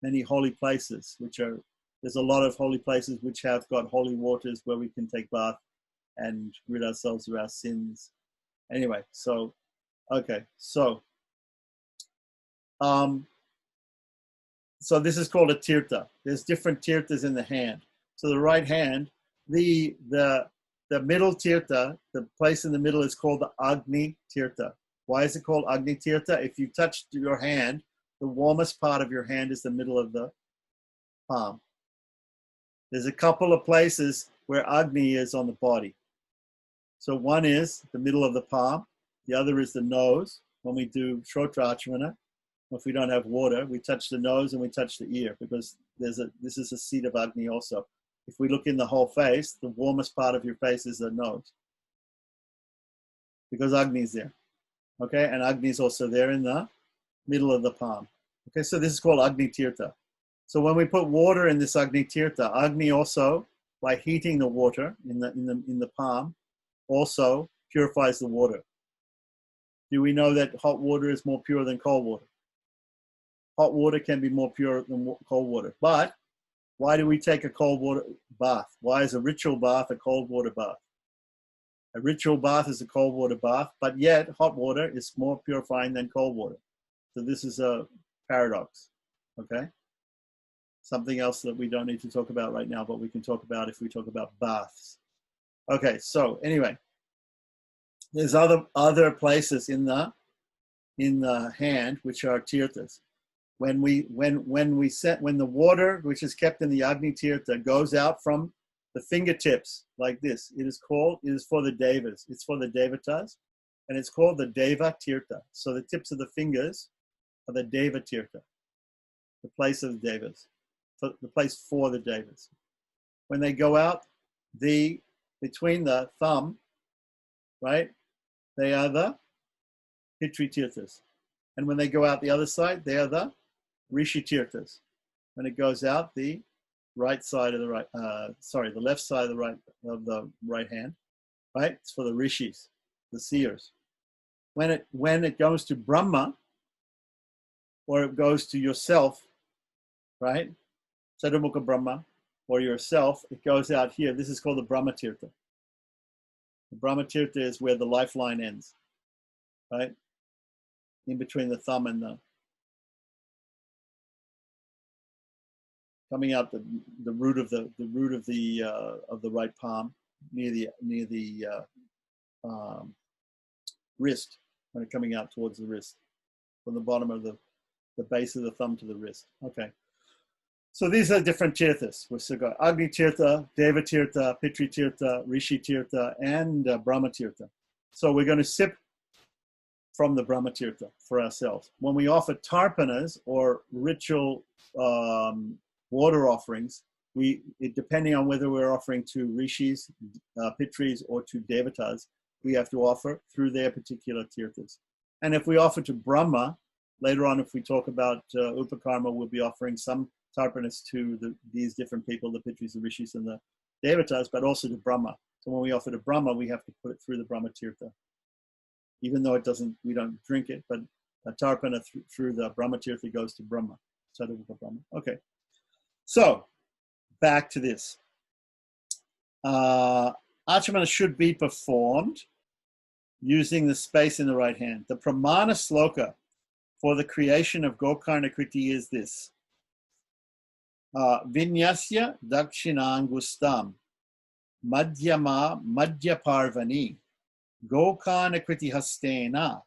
many holy places, there's a lot of holy places which have got holy waters where we can take bath and rid ourselves of our sins. Anyway, so, okay, so this is called a tirtha. There's different tirthas in the hand. So the right hand, the middle tirtha, the place in the middle is called the Agni tirtha. Why is it called Agni tirtha? If you touch your hand, the warmest part of your hand is the middle of the palm. There's a couple of places where Agni is on the body. So one is the middle of the palm. The other is the nose. When we do Shrotra Acamana, if we don't have water, we touch the nose and we touch the ear, because this is a seat of Agni also. If we look in the whole face, the warmest part of your face is the nose, because Agni is there. Okay, and Agni is also there in the middle of the palm. Okay, so this is called Agni Tirtha. So when we put water in this Agni Tirtha, Agni also, by heating the water in the palm, also purifies the water. Do we know that hot water is more pure than cold water? Hot water can be more pure than cold water. But why do we take a cold water bath? Why is a ritual bath a cold water bath? A ritual bath is a cold water bath, but yet hot water is more purifying than cold water. So this is a paradox, okay? Something else that we don't need to talk about right now, but we can talk about if we talk about baths. Okay, so anyway, there's other places in the hand which are tirthas. When the water which is kept in the Agni Tirtha goes out from the fingertips like this, it is for the devas. It's for the devatas, and it's called the Deva Tirtha. So the tips of the fingers are the Deva Tirtha, the place of the devas, the place for the devas. When they go out, between the thumb, right, they are the Pitri Tirthas. And when they go out the other side, they are the Rishi Tirthas. When it goes out the right side of the the left side of the right hand, right? It's for the rishis, the seers. When it goes to Brahma, or it goes to yourself, right? Sadhamukha Brahma, or yourself, it goes out here. This is called the Brahma Tirtha. The Brahma Tirtha is where the lifeline ends, right? In between the thumb and coming out the root of the right palm, near the wrist, when it's coming out towards the wrist, from the bottom of the base of the thumb to the wrist. Okay. So these are different tirthas. We've got Agni Tirtha, Deva Tirtha, Pitri Tirtha, Rishi Tirtha, and Brahma Tirtha. So we're going to sip from the Brahma Tirtha for ourselves. When we offer tarpanas or ritual water offerings, depending on whether we're offering to rishis, pitris, or to devatas, we have to offer through their particular tirthas. And if we offer to Brahma, later on, if we talk about Upakarma, we'll be offering some tarpanas to these different people, the pitris, the rishis, and the devatas, but also to Brahma. So when we offer to Brahma, we have to put it through the Brahma Tirtha. Even though we don't drink it, but a tarpana through the Brahma Tirtha goes to Brahma. Sadhavukha Brahma. Okay. So, back to this. Acamana should be performed using the space in the right hand. The pramana sloka for the creation of Gokarna Kriti is this. Vinyasya dakshinangustam madhyama madhyaparvani Gokarna Kriti hastena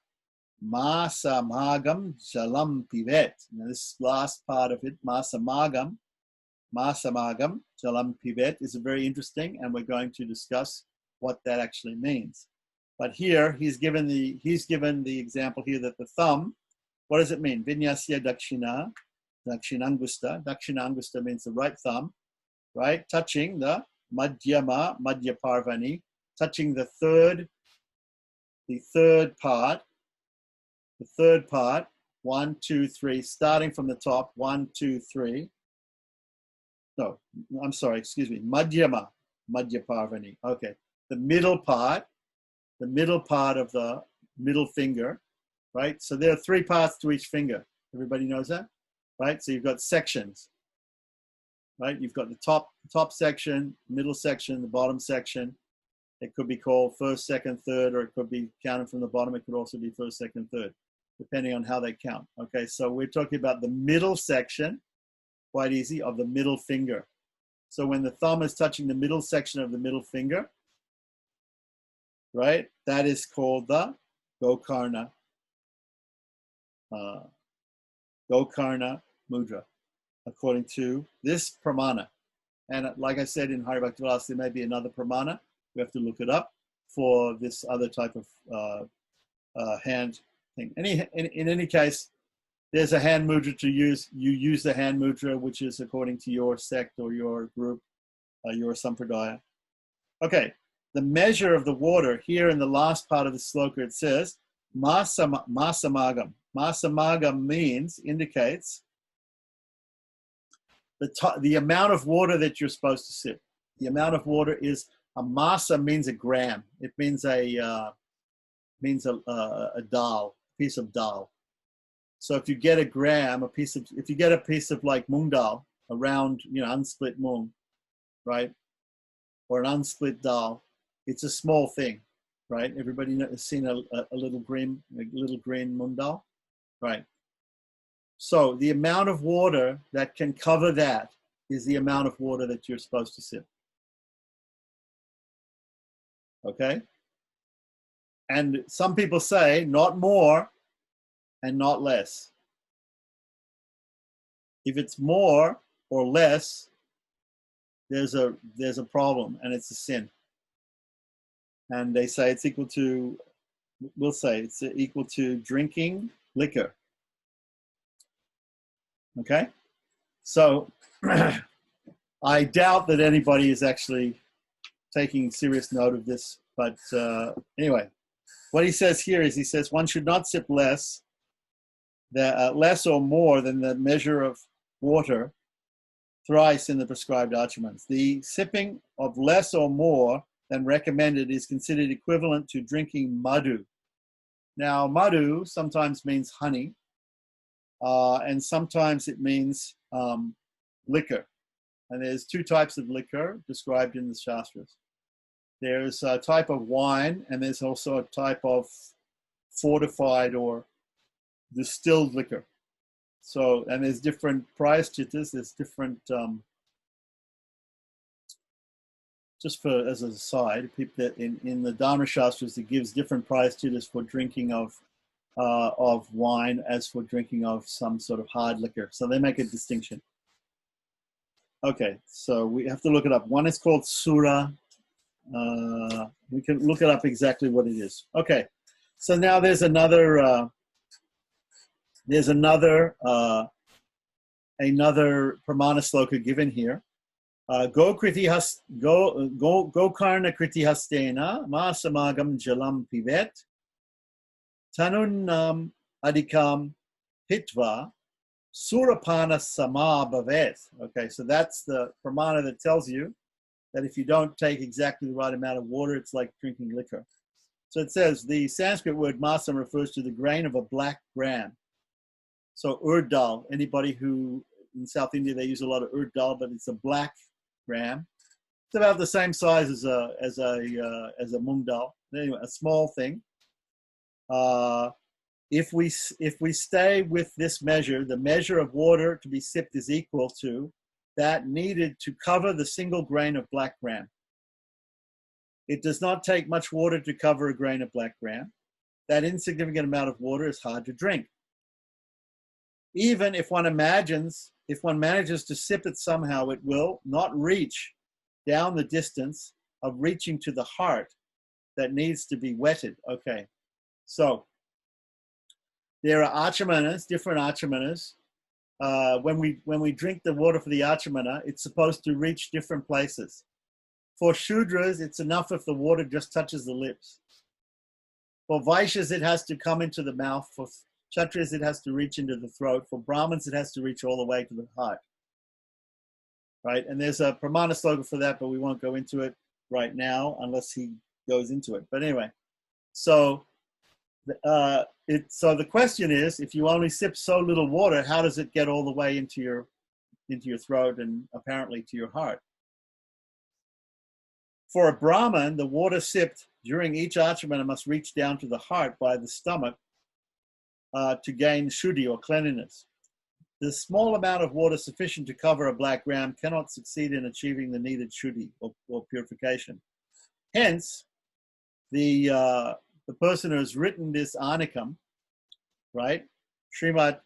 masamagam jalam pivet. Now this last part of it, masamagam jalam pivet, is very interesting, and we're going to discuss what that actually means. But here he's given the example here that the thumb, what does it mean? Vinyasya dakshinangusta. Dakshinangusta means the right thumb, right? Touching the madhyaparvani, touching the third part 1, 2, 3, starting from the top, 1, 2, 3. No, I'm sorry, excuse me, Madhyama, Madhya Parvani. Okay, the middle part of the middle finger, right? So there are 3 parts to each finger. Everybody knows that, right? So you've got sections, right? You've got the top section, middle section, the bottom section. It could be called first, second, third, or it could be counted from the bottom. It could also be first, second, third, depending on how they count. Okay, so we're talking about the middle section, quite easy, of the middle finger. So when the thumb is touching the middle section of the middle finger, right, that is called the Gokarna, Gokarna mudra, according to this pramana. And like I said in Hari Bhakti Vilas, there may be another pramana. We have to look it up for this other type of hand thing. In any case, there's a hand mudra to use. You use the hand mudra, which is according to your sect or your group, your sampradaya. Okay, the measure of the water here in the last part of the sloka, it says, masamagam. Masamagam indicates the amount of water that you're supposed to sip. The amount of water is, a masa means a gram. It means a dal, piece of dal. So if you get a gram, if you get a piece of like mung dal, a round, unsplit mung, right? Or an unsplit dal, it's a small thing, right? Everybody has seen a little green mung dal, right? So the amount of water that can cover that is the amount of water that you're supposed to sip. Okay? And some people say not more and not less. If it's more or less, there's a problem and it's a sin. And they say it's equal to, we'll say it's equal to drinking liquor. Okay? So I doubt that anybody is actually taking serious note of this. But anyway, what he says here is, he says one should not sip less or more than the measure of water thrice in the prescribed achamanas. The sipping of less or more than recommended is considered equivalent to drinking madhu. Now, madhu sometimes means honey, and sometimes it means liquor. And there's 2 types of liquor described in the Shastras. There's a type of wine, and there's also a type of fortified or distilled liquor. So, and there's different prayaschitas, there's different, just for as an aside, people in the Dharma Shastras, it gives different prayaschitas for drinking of wine as for drinking of some sort of hard liquor. So they make a distinction. Okay, so we have to look it up. One is called Sura. We can look it up exactly what it is. Okay, so now there's another pramana sloka given here. Go karna kriti hastena masamagam jalam pivet tanunam adikam hitva surapana sama bhavet. Okay, so that's the pramana that tells you that if you don't take exactly the right amount of water, it's like drinking liquor. So it says the Sanskrit word masam refers to the grain of a black gram. So urd dal, anybody who in South India they use a lot of urd dal, but it's a black gram. It's about the same size as a mung dal. Anyway, a small thing. If we stay with this measure, the measure of water to be sipped is equal to that needed to cover the single grain of black gram. It does not take much water to cover a grain of black gram. That insignificant amount of water is hard to drink. Even if one manages to sip it somehow, it will not reach down the distance of reaching to the heart that needs to be wetted. Okay, so there are achamanas, different achamanas. When we drink the water for the acamana, it's supposed to reach different places. For Shudras, it's enough if the water just touches the lips. For Vaishyas, it has to come into the mouth Kshatriyas, it has to reach into the throat. For Brahmins, it has to reach all the way to the heart. Right? And there's a pramana sloka for that, but we won't go into it right now unless he goes into it. But anyway, so so the question is, if you only sip so little water, how does it get all the way into your throat and apparently to your heart? For a Brahmin, the water sipped during each acamana must reach down to the heart by the stomach to gain shuddhi or cleanliness. The small amount of water sufficient to cover a black gram cannot succeed in achieving the needed shuddhi or purification. Hence, the person who has written this Anikam, right, Srimad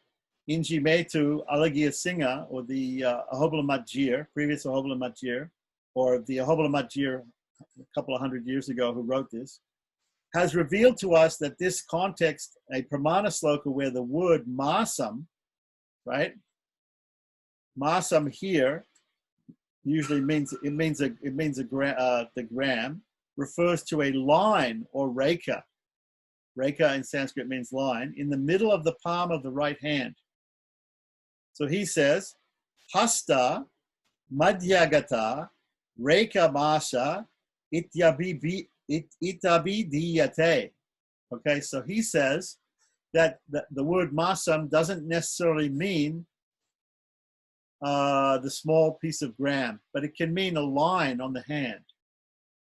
Inji Metu Alagia Singha, or the Ahobala Majir, previous Ahobala Majir, or the Ahobala Majir a couple of hundred years ago who wrote this, has revealed to us that this context, a pramana sloka where the word masam, right, masam here usually means the gram, refers to a line or rekha. Rekha in Sanskrit means line, in the middle of the palm of the right hand. So he says, hasta madhyagata rekha masa itabidiyate. Okay, so he says that the word masam doesn't necessarily mean the small piece of gram, but it can mean a line on the hand.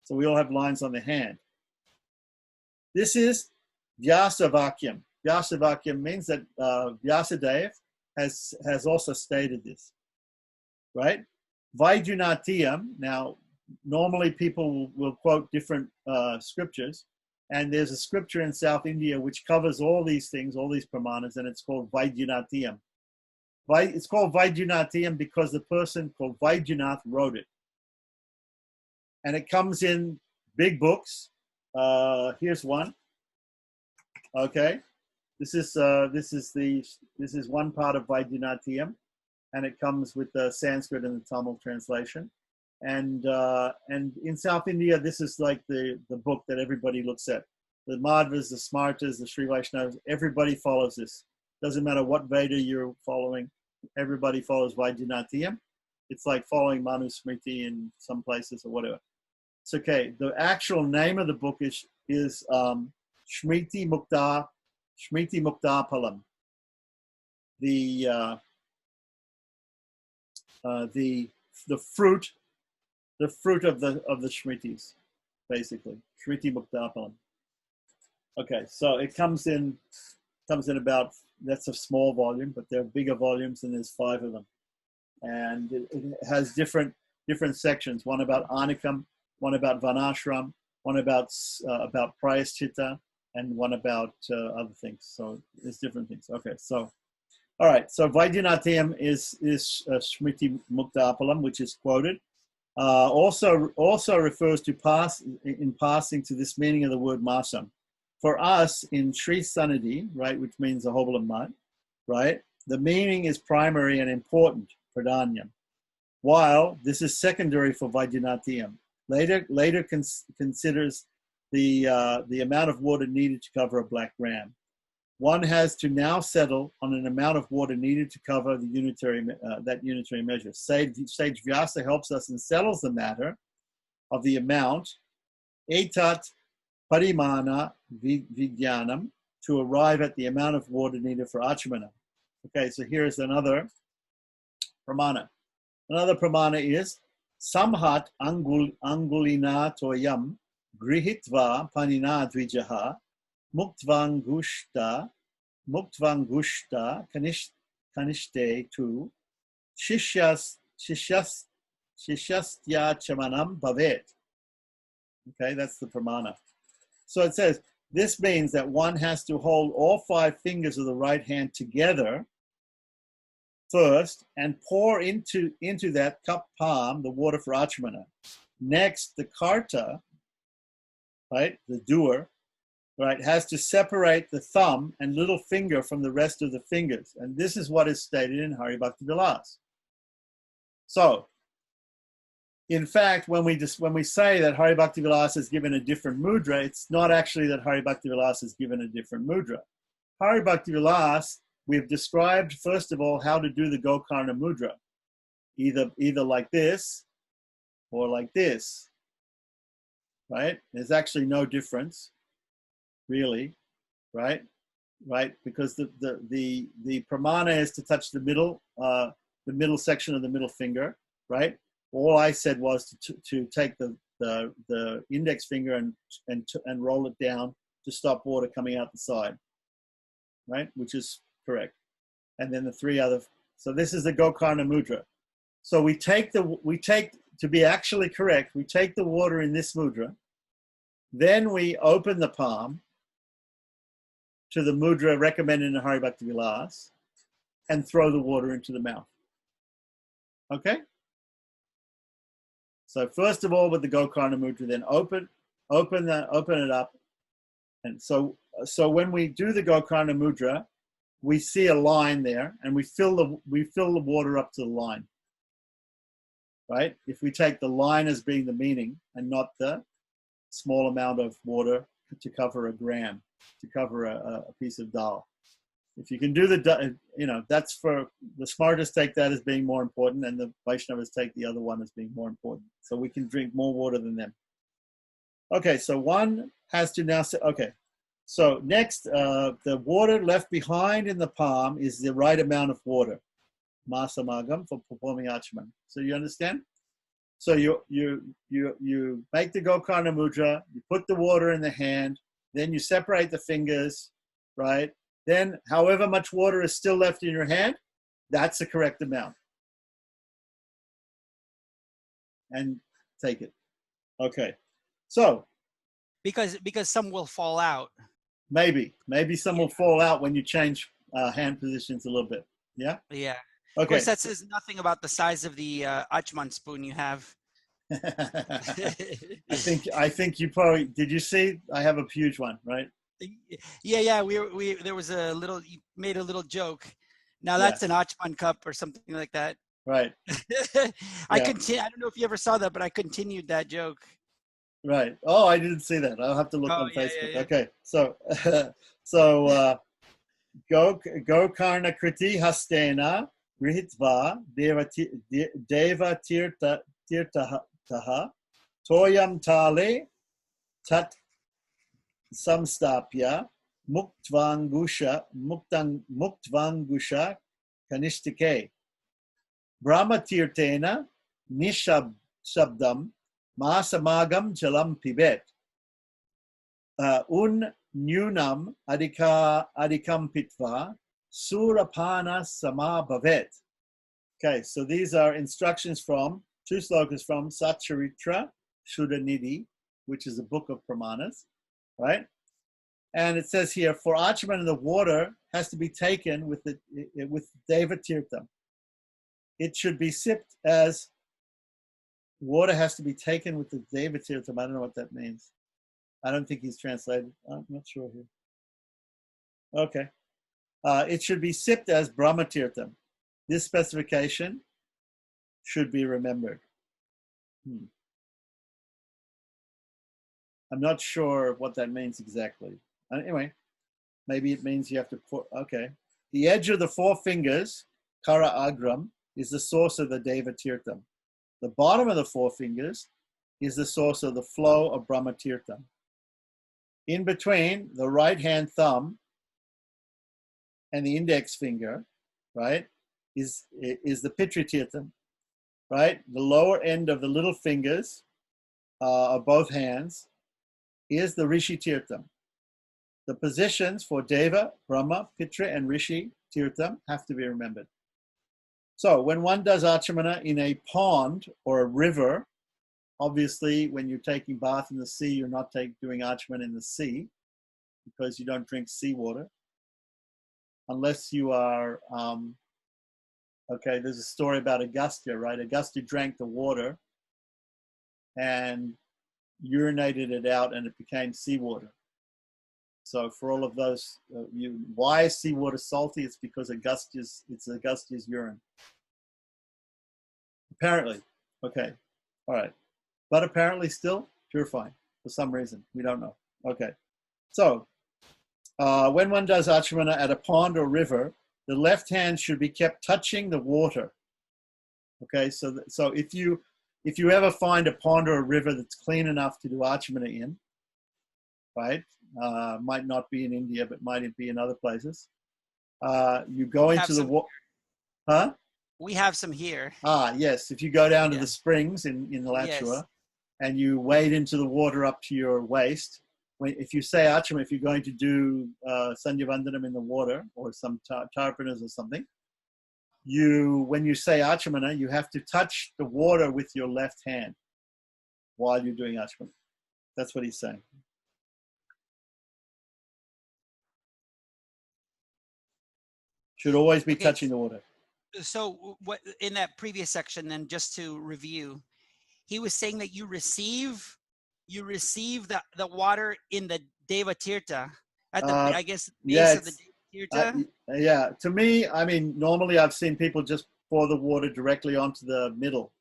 So we all have lines on the hand. This is Vyasavakyam. Vyasavakyam means that Vyasadeva has also stated this, right? Vaidyanatiyam, now normally people will quote different scriptures, and there's a scripture in South India which covers all these things, all these pramanas, and it's called Vaidyanatiyam. It's called Vaidyanatiyam because the person called Vaidyanath wrote it. And it comes in big books. Here's one. Okay, this is one part of Vaidyanatiyam, and it comes with the Sanskrit and the Tamil translation. And in South India, this is like the book that everybody looks at. The Madhvas, the Smartas, the Sri Vaishnavas, everybody follows this. Doesn't matter what Veda you're following, everybody follows Vaidyanatiyam. It's like following Manu Smriti in some places or whatever. It's okay. The actual name of the book is Smriti Muktapalam. The fruit of the Smritis, basically. Smriti Muktapalam. Okay, so it comes in about, that's a small volume, but there are bigger volumes, and there's 5 of them. And it has different sections, one about Anikam, one about Vanashram, one about Prayaschitta, and one about other things. So there's different things. Okay, so all right. So Vaidyanatiyam is Smriti Muktapalam, which is quoted. Also refers to passing to this meaning of the word masam. For us in Sri Sanadi, right, which means a Ahobala Mat, right, the meaning is primary and important, pradanyam, while this is secondary for Vaidyanatiyam. Later considers the amount of water needed to cover a black gram. One has to now settle on an amount of water needed to cover the unitary measure. Sage Vyasa helps us and settles the matter of the amount, etat parimana vijnanam, to arrive at the amount of water needed for acamana. Okay, so here's another pramana. Another pramana is samhat angulina toyam grihitva panina dvijaha muktvangushta kanishte tu shishyastya chamanam bhavet. Okay, that's the pramana. So it says, this means that one has to hold all 5 fingers of the right hand together first and pour into that cup palm the water for acamana. Next, the karta, right, the doer, right, has to separate the thumb and little finger from the rest of the fingers. And this is what is stated in Hari Bhakti Vilas. So, in fact, when we say that Hari Bhakti Vilas is given a different mudra, it's not actually that Hari Bhakti Vilas is given a different mudra. Hari Bhakti Vilas, we've described, first of all, how to do the Gokarna Mudra. Either like this or like this, right? There's actually no difference, really, right? Right, because the pramana is to touch the middle section of the middle finger, right? All I said was to take the index finger and roll it down to stop water coming out the side, right? Which is correct. And then the three other. So this is the Gokarna Mudra. So we take to be actually correct, we take the water in this mudra, then we open the palm to the mudra recommended in Hari Bhakti Vilas and throw the water into the mouth. Okay? So first of all with the Gokarna Mudra, then open it up. And so when we do the Gokarna Mudra, we see a line there and we fill the water up to the line. Right? If we take the line as being the meaning and not the small amount of water to cover a gram, to cover a piece of dal. If you can do that's for the smartest take that as being more important, and the Vaishnavas take the other one as being more important. So we can drink more water than them. Okay, so one has to now say, okay, so next, the water left behind in the palm is the right amount of water. Masamagam for performing Acamana. So you understand? So you make the Gokarna Mudra, you put the water in the hand, then you separate the fingers, right? Then however much water is still left in your hand, that's the correct amount. And take it. Okay. So because some will fall out. Maybe some will fall out when you change hand positions a little bit. Yeah? Yeah. Okay. Of course, that says nothing about the size of the Acamana spoon you have. I think you probably did. You see, I have a huge one, right? Yeah. We there was a little. You made a little joke. Now Yeah. that's an Acamana cup or something like that. Right. I don't know if you ever saw that, but I continued that joke. Right. Oh, I didn't see that. I'll have to look on Facebook. Yeah. Okay. So Gokarna Kriti Hastena Grihitva Deva Tirtaha Toyam Tale Tat Samstapya Muktvangusha Kanishtike Brahma Tirtena Nishabdam Masamagam Jalam Pibet Un Nunam Adikam Pitva Surapana Sama Bhavet. Okay, so these are instructions from, 2 slokas from Satcharitra Shuddhanidhi, which is a book of pramanas, right? And it says here, for Acamana, the water has to be taken with Deva Tirtham. It should be sipped as water has to be taken with the Deva Tirtham. I don't know what that means. I don't think he's translated. I'm not sure here. Okay. It should be sipped as Brahma Tirtham. This specification should be remembered. I'm not sure what that means exactly. Anyway, maybe it means you have to put, okay. The edge of the 4 fingers, Kara Agram, is the source of the Deva Tirtham. The bottom of the 4 fingers is the source of the flow of Brahma Tirtham. In between the right hand thumb and the index finger, right, is the Pitri Tirtham, right? The lower end of the little fingers of both hands is the Rishi Tirtham. The positions for Deva, Brahma, Pitra, and Rishi Tirtham have to be remembered. So when one does Acamana in a pond or a river, obviously when you're taking bath in the sea, you're not doing Acamana in the sea because you don't drink seawater. Unless you are, okay, there's a story about Agastya, right? Agastya drank the water and urinated it out and it became seawater. So for all of those, why is seawater salty? It's because it's Agastya's urine. Apparently, okay, all right. But apparently still purifying for some reason. We don't know. Okay, so When one does Acamana at a pond or river, the left hand should be kept touching the water. Okay, so if you ever find a pond or a river that's clean enough to do Acamana in, right? Might not be in India, but might be in other places. You go into the water. Huh? We have some here. Yes. If you go down to Yeah. the springs in the Lachua, Yes. and you wade into the water up to your waist, if you say Acamana, if you're going to do Sandhya Vandanam in the water or some tarpanas or something, when you say Acamana, you have to touch the water with your left hand while you're doing Acamana. That's what he's saying. Should always be touching the water. So what in that previous section, then, just to review, he was saying that you receive the water in the Deva Tirtha at the I guess base of the Deva Tirtha. Yeah, to me, I mean, normally I've seen people just pour the water directly onto the middle,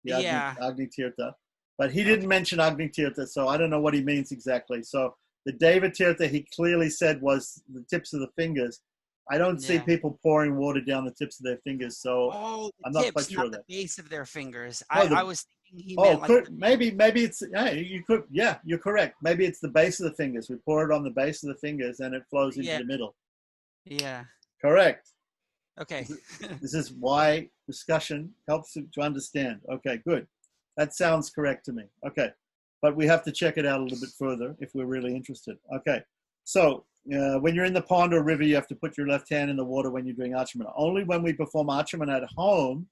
the Agni Tirtha, but he didn't mention Agni Tirtha, so I don't know what he means exactly. So the Deva Tirtha, he clearly said, was the tips of the fingers. I don't see people pouring water down the tips of their fingers, so I'm not quite sure not of that. The base of their fingers. No, I was thinking he meant like maybe it's you could, yeah, you're correct. Maybe it's the base of the fingers. We pour it on the base of the fingers and it flows into the middle. Yeah. Correct. Okay. This is why discussion helps you to understand. Okay, good. That sounds correct to me. Okay, but we have to check it out a little bit further if we're really interested. Okay, so when you're in the pond or river, you have to put your left hand in the water when you're doing Acamana. Only when we perform Acamana at home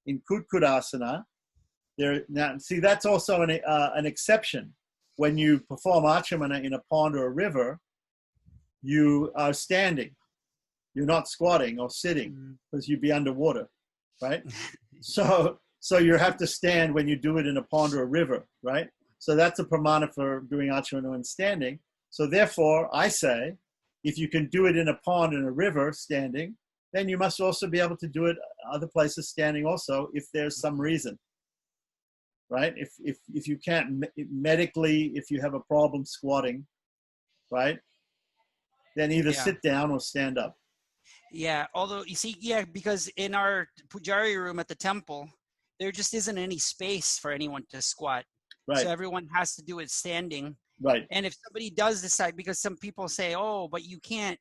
in Kudkudasana, now see that's also an exception. When you perform Acamana in a pond or a river, you are standing. You're not squatting or sitting because you'd be underwater, right? So you have to stand when you do it in a pond or a river, right? So that's a pramana for doing Acamana and standing. So therefore, I say, if you can do it in a pond and a river standing, then you must also be able to do it other places standing also if there's some reason, right? If you can't medically, if you have a problem squatting, right? Then either sit down or stand up. Yeah, although you see, because in our Pujari room at the temple, there just isn't any space for anyone to squat. Right. So everyone has to do it standing. Right. And if somebody does decide, because some people say, "Oh, but you can't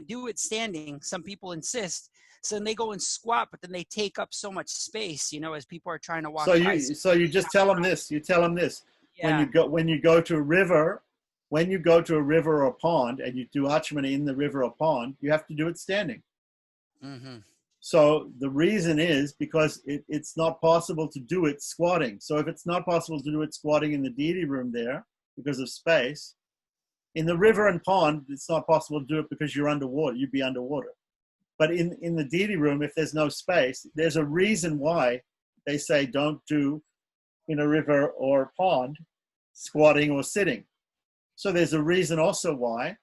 do it standing." Some people insist, so then they go and squat, but then they take up so much space, as people are trying to walk by. So you just tell them this. You tell them this. Yeah. When you go to a river, or a pond, and you do Acamana in the river or pond, you have to do it standing. Mm-hmm. So the reason is because it's not possible to do it squatting. So if it's not possible to do it squatting in the deity room there because of space, in the river and pond, it's not possible to do it because you're underwater. You'd be underwater. But in the deity room, if there's no space, there's a reason why they say don't do in a river or pond squatting or sitting. So there's a reason also why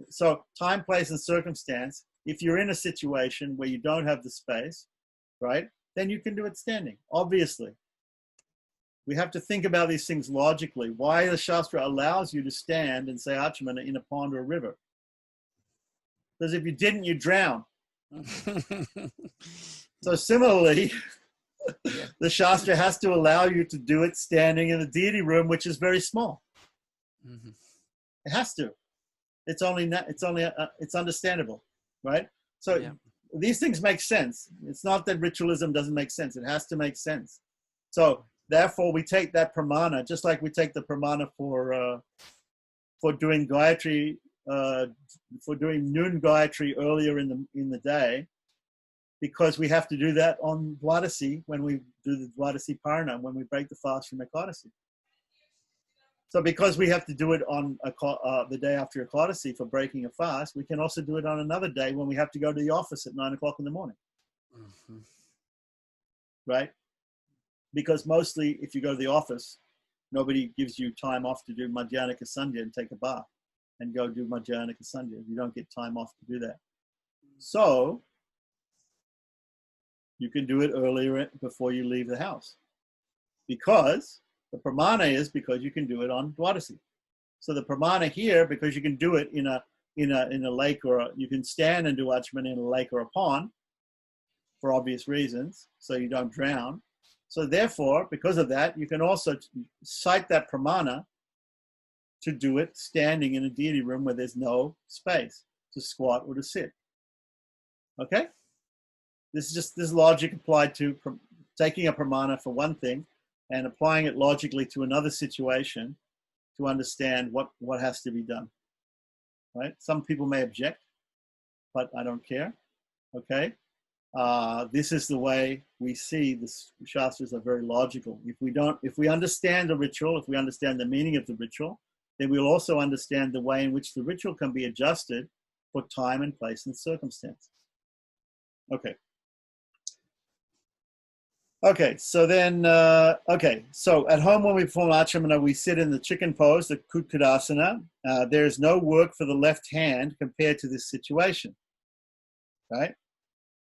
so time, place, and circumstance. If you're in a situation where you don't have the space, right, then you can do it standing, obviously. We have to think about these things logically. Why the Shastra allows you to stand and say Acamana in a pond or a river. Because if you didn't, you'd drown. So similarly, the Shastra has to allow you to do it standing in the deity room, which is very small. Mm-hmm. It has to. It's understandable, right? So these things make sense. It's not that ritualism doesn't make sense. It has to make sense. So therefore, we take that pramana, just like we take the pramana for doing Gayatri, for doing noon Gayatri earlier in the day, because we have to do that on Dwadasi when we do the Dwadasi Parna, when we break the fast from Ekadasi. So because we have to do it on the day after Ekadasi for breaking a fast, we can also do it on another day when we have to go to the office at 9 o'clock in the morning. Mm-hmm. Right? Because mostly if you go to the office, nobody gives you time off to do Madhyanika Sandhya and take a bath and go do Madhyanika Sandhya. You don't get time off to do that. So you can do it earlier before you leave the house. Because the pramana is because you can do it on Dwadasi. So the pramana here, because you can do it in a in a lake, or you can stand and do Acamana in a lake or a pond for obvious reasons, so you don't drown. So therefore, because of that, you can also cite that pramana to do it standing in a deity room where there's no space to squat or to sit. Okay? This is logic applied to taking a pramana for one thing and applying it logically to another situation to understand what has to be done. Right? Some people may object, but I don't care. Okay? This is the way we see the Shastras are very logical. If we understand the ritual, if we understand the meaning of the ritual, then we'll also understand the way in which the ritual can be adjusted for time and place and circumstance. Okay. Okay, so then, so at home when we perform Acamana, we sit in the chicken pose, the Kutkudasana. There is no work for the left hand compared to this situation, right?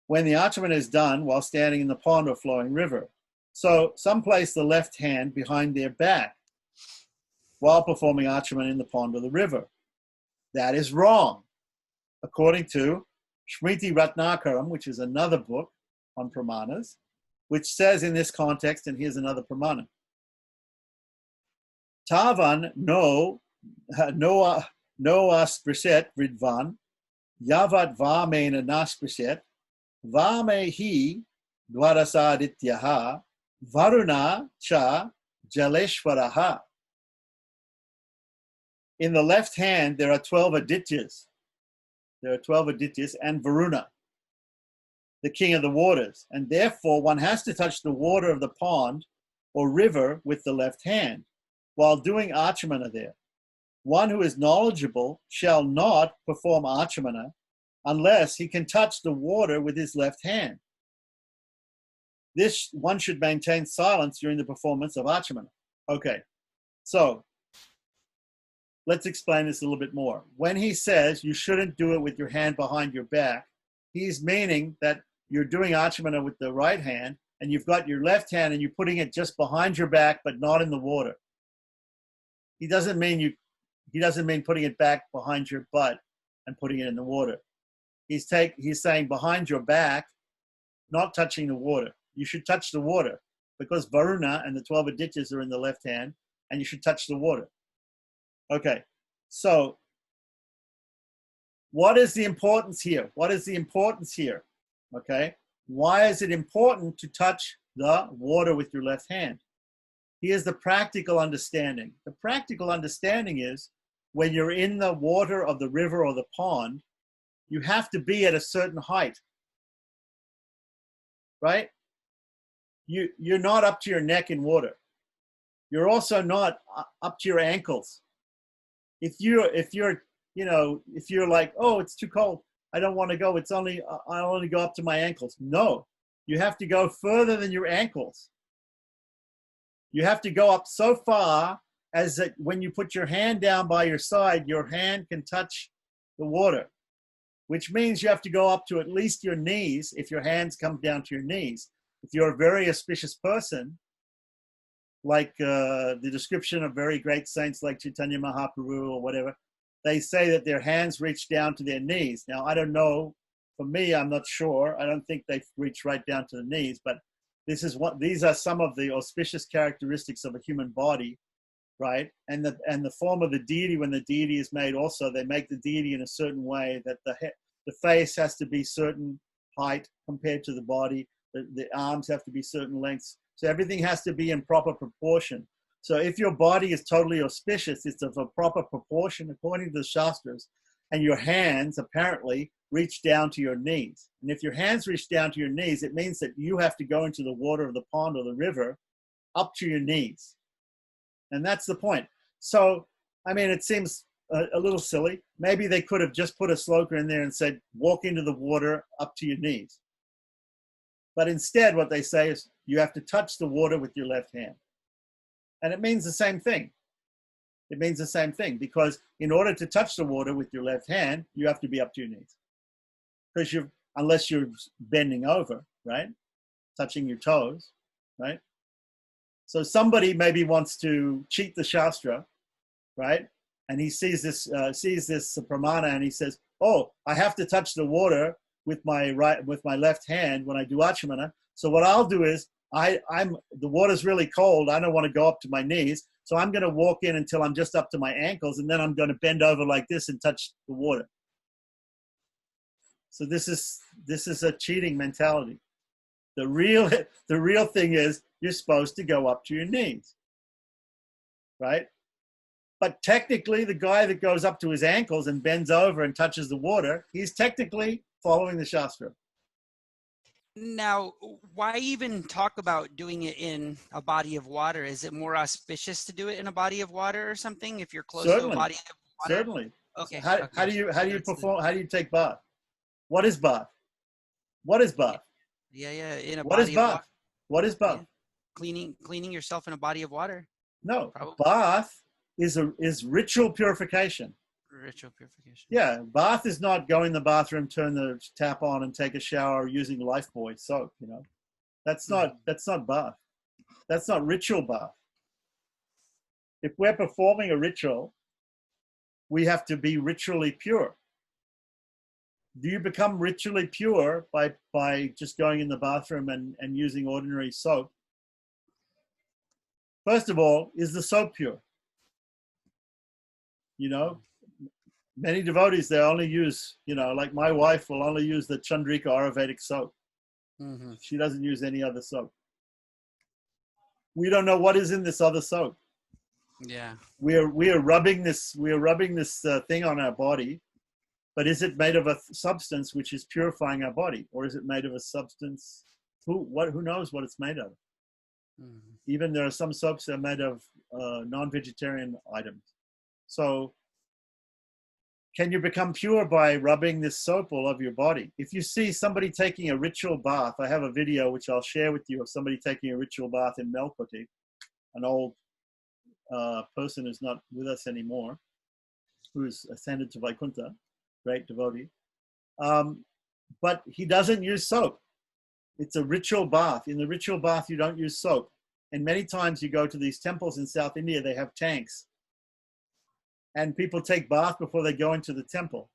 When the Acamana is done while standing in the pond or flowing river. So some place the left hand behind their back while performing Acamana in the pond or the river. That is wrong. According to Smriti Ratnakaram, which is another book on pramanas, which says in this context, and here's another pramana. Tavan no aspriset vidvan, yavat vamena naspriset, vamehi dvarasadityaha, varuna cha jaleshwaraha. In the left hand, there are 12 adityas. There are 12 adityas and Varuna, the king of the waters. And therefore, one has to touch the water of the pond or river with the left hand while doing Acamana there. One who is knowledgeable shall not perform Acamana unless he can touch the water with his left hand. This one should maintain silence during the performance of Acamana. Okay, so let's explain this a little bit more. When he says you shouldn't do it with your hand behind your back, he's meaning that you're doing Acamana with the right hand and you've got your left hand and you're putting it just behind your back but not in the water. He doesn't mean putting it back behind your butt and putting it in the water. He's saying behind your back, not touching the water. You should touch the water because Varuna and the 12 adityas are in the left hand and you should touch the water. Okay, so what is the importance here? What is the importance here? Okay, why is it important to touch the water with your left hand? Here's the practical understanding. The practical understanding is when you're in the water of the river or the pond, you have to be at a certain height, right? You're not up to your neck in water. You're also not up to your ankles. If you're like, oh, it's too cold, I don't want to go. I only go up to my ankles. No, you have to go further than your ankles. You have to go up so far as that when you put your hand down by your side, your hand can touch the water, which means you have to go up to at least your knees if your hands come down to your knees. If you're a very auspicious person, like the description of very great saints like Chaitanya Mahaprabhu or whatever, they say that their hands reach down to their knees. Now, I don't know. For me, I'm not sure. I don't think they reach right down to the knees, but these are some of the auspicious characteristics of a human body, right? And the form of the deity, when the deity is made also, they make the deity in a certain way that the face has to be certain height compared to the body. The arms have to be certain lengths. So everything has to be in proper proportion. So if your body is totally auspicious, it's of a proper proportion according to the Shastras, and your hands apparently reach down to your knees. And if your hands reach down to your knees, it means that you have to go into the water of the pond or the river up to your knees. And that's the point. So, I mean, it seems a little silly. Maybe they could have just put a sloka in there and said, walk into the water up to your knees. But instead, what they say is you have to touch the water with your left hand. And it means the same thing. It means the same thing because in order to touch the water with your left hand, you have to be up to your knees. Because unless you're bending over, right? Touching your toes, right? So somebody maybe wants to cheat the Shastra, right? and he sees this pramana, and he says, "Oh, I have to touch the water with my left hand when I do Acamana. So what I'll do is the water's really cold. I don't want to go up to my knees, so I'm going to walk in until I'm just up to my ankles, and then I'm going to bend over like this and touch the water." So this is a cheating mentality. The real thing is you're supposed to go up to your knees, right? But technically, the guy that goes up to his ankles and bends over and touches the water, he's technically following the Shastra. Now, why even talk about doing it in a body of water? Is it more auspicious to do it in a body of water or something if you're close to a body of water? Certainly. Okay. How do you perform? How do you take bath? What is bath? What is bath? Yeah. In a What body is of bath? water. What is bath? Yeah. Cleaning yourself in a body of water. No, Probably. bath is ritual purification. Ritual purification. Yeah, bath is not go in the bathroom, turn the tap on, and take a shower using Lifebuoy soap. That's not bath. That's not ritual bath. If we're performing a ritual, we have to be ritually pure. Do you become ritually pure by just going in the bathroom and using ordinary soap? First of all, is the soap pure? Many devotees, they only use, like my wife will only use the Chandrika Ayurvedic soap. Mm-hmm. She doesn't use any other soap. We don't know what is in this other soap. Yeah. We are rubbing this thing on our body, but is it made of a substance which is purifying our body, or is it made of a substance? Who knows what it's made of? Mm-hmm. Even there are some soaps that are made of non-vegetarian items. So, can you become pure by rubbing this soap all over your body? If you see somebody taking a ritual bath, I have a video which I'll share with you of somebody taking a ritual bath in Melpoti, an old person who's not with us anymore, who's ascended to Vaikuntha, great devotee. But he doesn't use soap. It's a ritual bath. In the ritual bath, you don't use soap. And many times you go to these temples in South India, they have tanks. And people take bath before they go into the temple.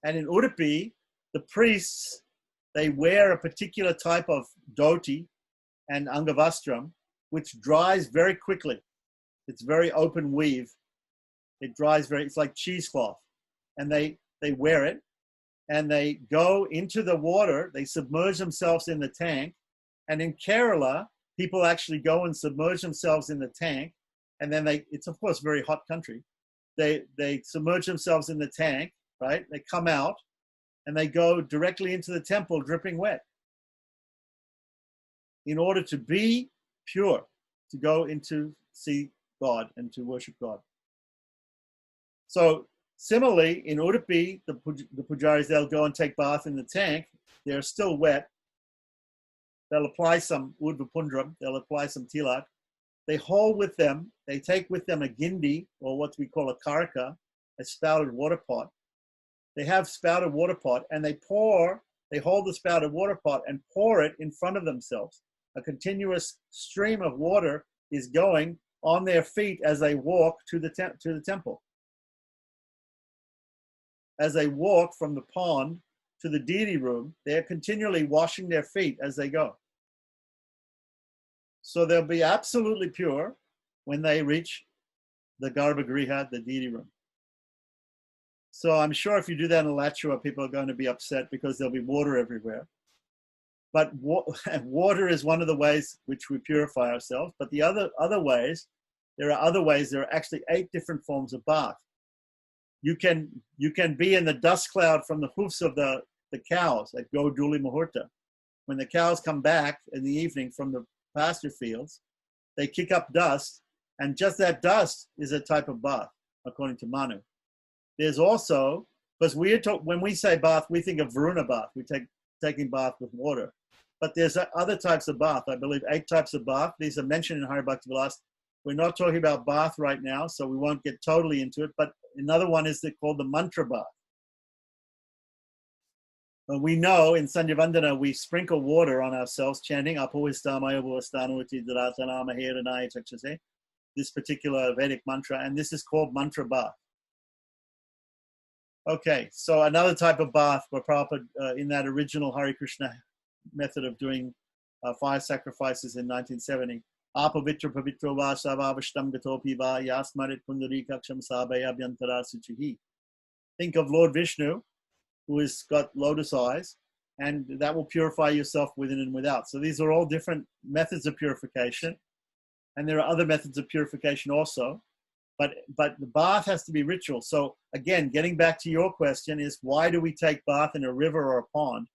And in Udupi, the priests, they wear a particular type of dhoti and angavastram, which dries very quickly. It's very open weave. It dries it's like cheesecloth. And they wear it, and they go into the water. They submerge themselves in the tank. And in Kerala, people actually go and submerge themselves in the tank. And then it's of course a very hot country. They submerge themselves in the tank, right? They come out and they go directly into the temple dripping wet in order to be pure, to go into see God and to worship God. So similarly, in Udupi, the pujaris, they'll go and take bath in the tank. They're still wet. They'll apply some udva pundram. They'll apply some tilak. They hold with them, they take with them a gindi, or what we call a karaka, a spouted water pot. They have spouted water pot, and they hold the spouted water pot and pour it in front of themselves. A continuous stream of water is going on their feet as they walk to the temple. As they walk from the pond to the deity room, they're continually washing their feet as they go. So they'll be absolutely pure when they reach the Garbhagriha, the deity room. So I'm sure if you do that in Alachua, people are going to be upset because there'll be water everywhere. But water is one of the ways which we purify ourselves. But the other ways, there are actually 8 different forms of bath. You can be in the dust cloud from the hoofs of the cows at Goduli Muhurta. When the cows come back in the evening from the pasture fields, they kick up dust, and just that dust is a type of bath, according to Manu. There's also, because when we say bath, we think of Varuna bath. We taking bath with water. But there's other types of bath. I believe 8 types of bath. These are mentioned in Hari Bhakti Vilas. We're not talking about bath right now, so we won't get totally into it. But another one is called the mantra bath. We know in Sandhyavandana we sprinkle water on ourselves, chanting Apohistamaya Bhuvastanuti Dharatanama Heranaya Chakshase. this particular Vedic mantra, and this is called mantra bath. Okay, so another type of bath where Prabhupada, in that original Hare Krishna method of doing fire sacrifices in 1970, Apavitra pavitro va savavashtam gatopi va yasmarit pundarikaksham sabaya abhyantara suchihi. Think of Lord Vishnu, who has got lotus eyes, and that will purify yourself within and without. So these are all different methods of purification, and there are other methods of purification also. But the bath has to be ritual. So again, getting back to your question is, why do we take bath in a river or a pond?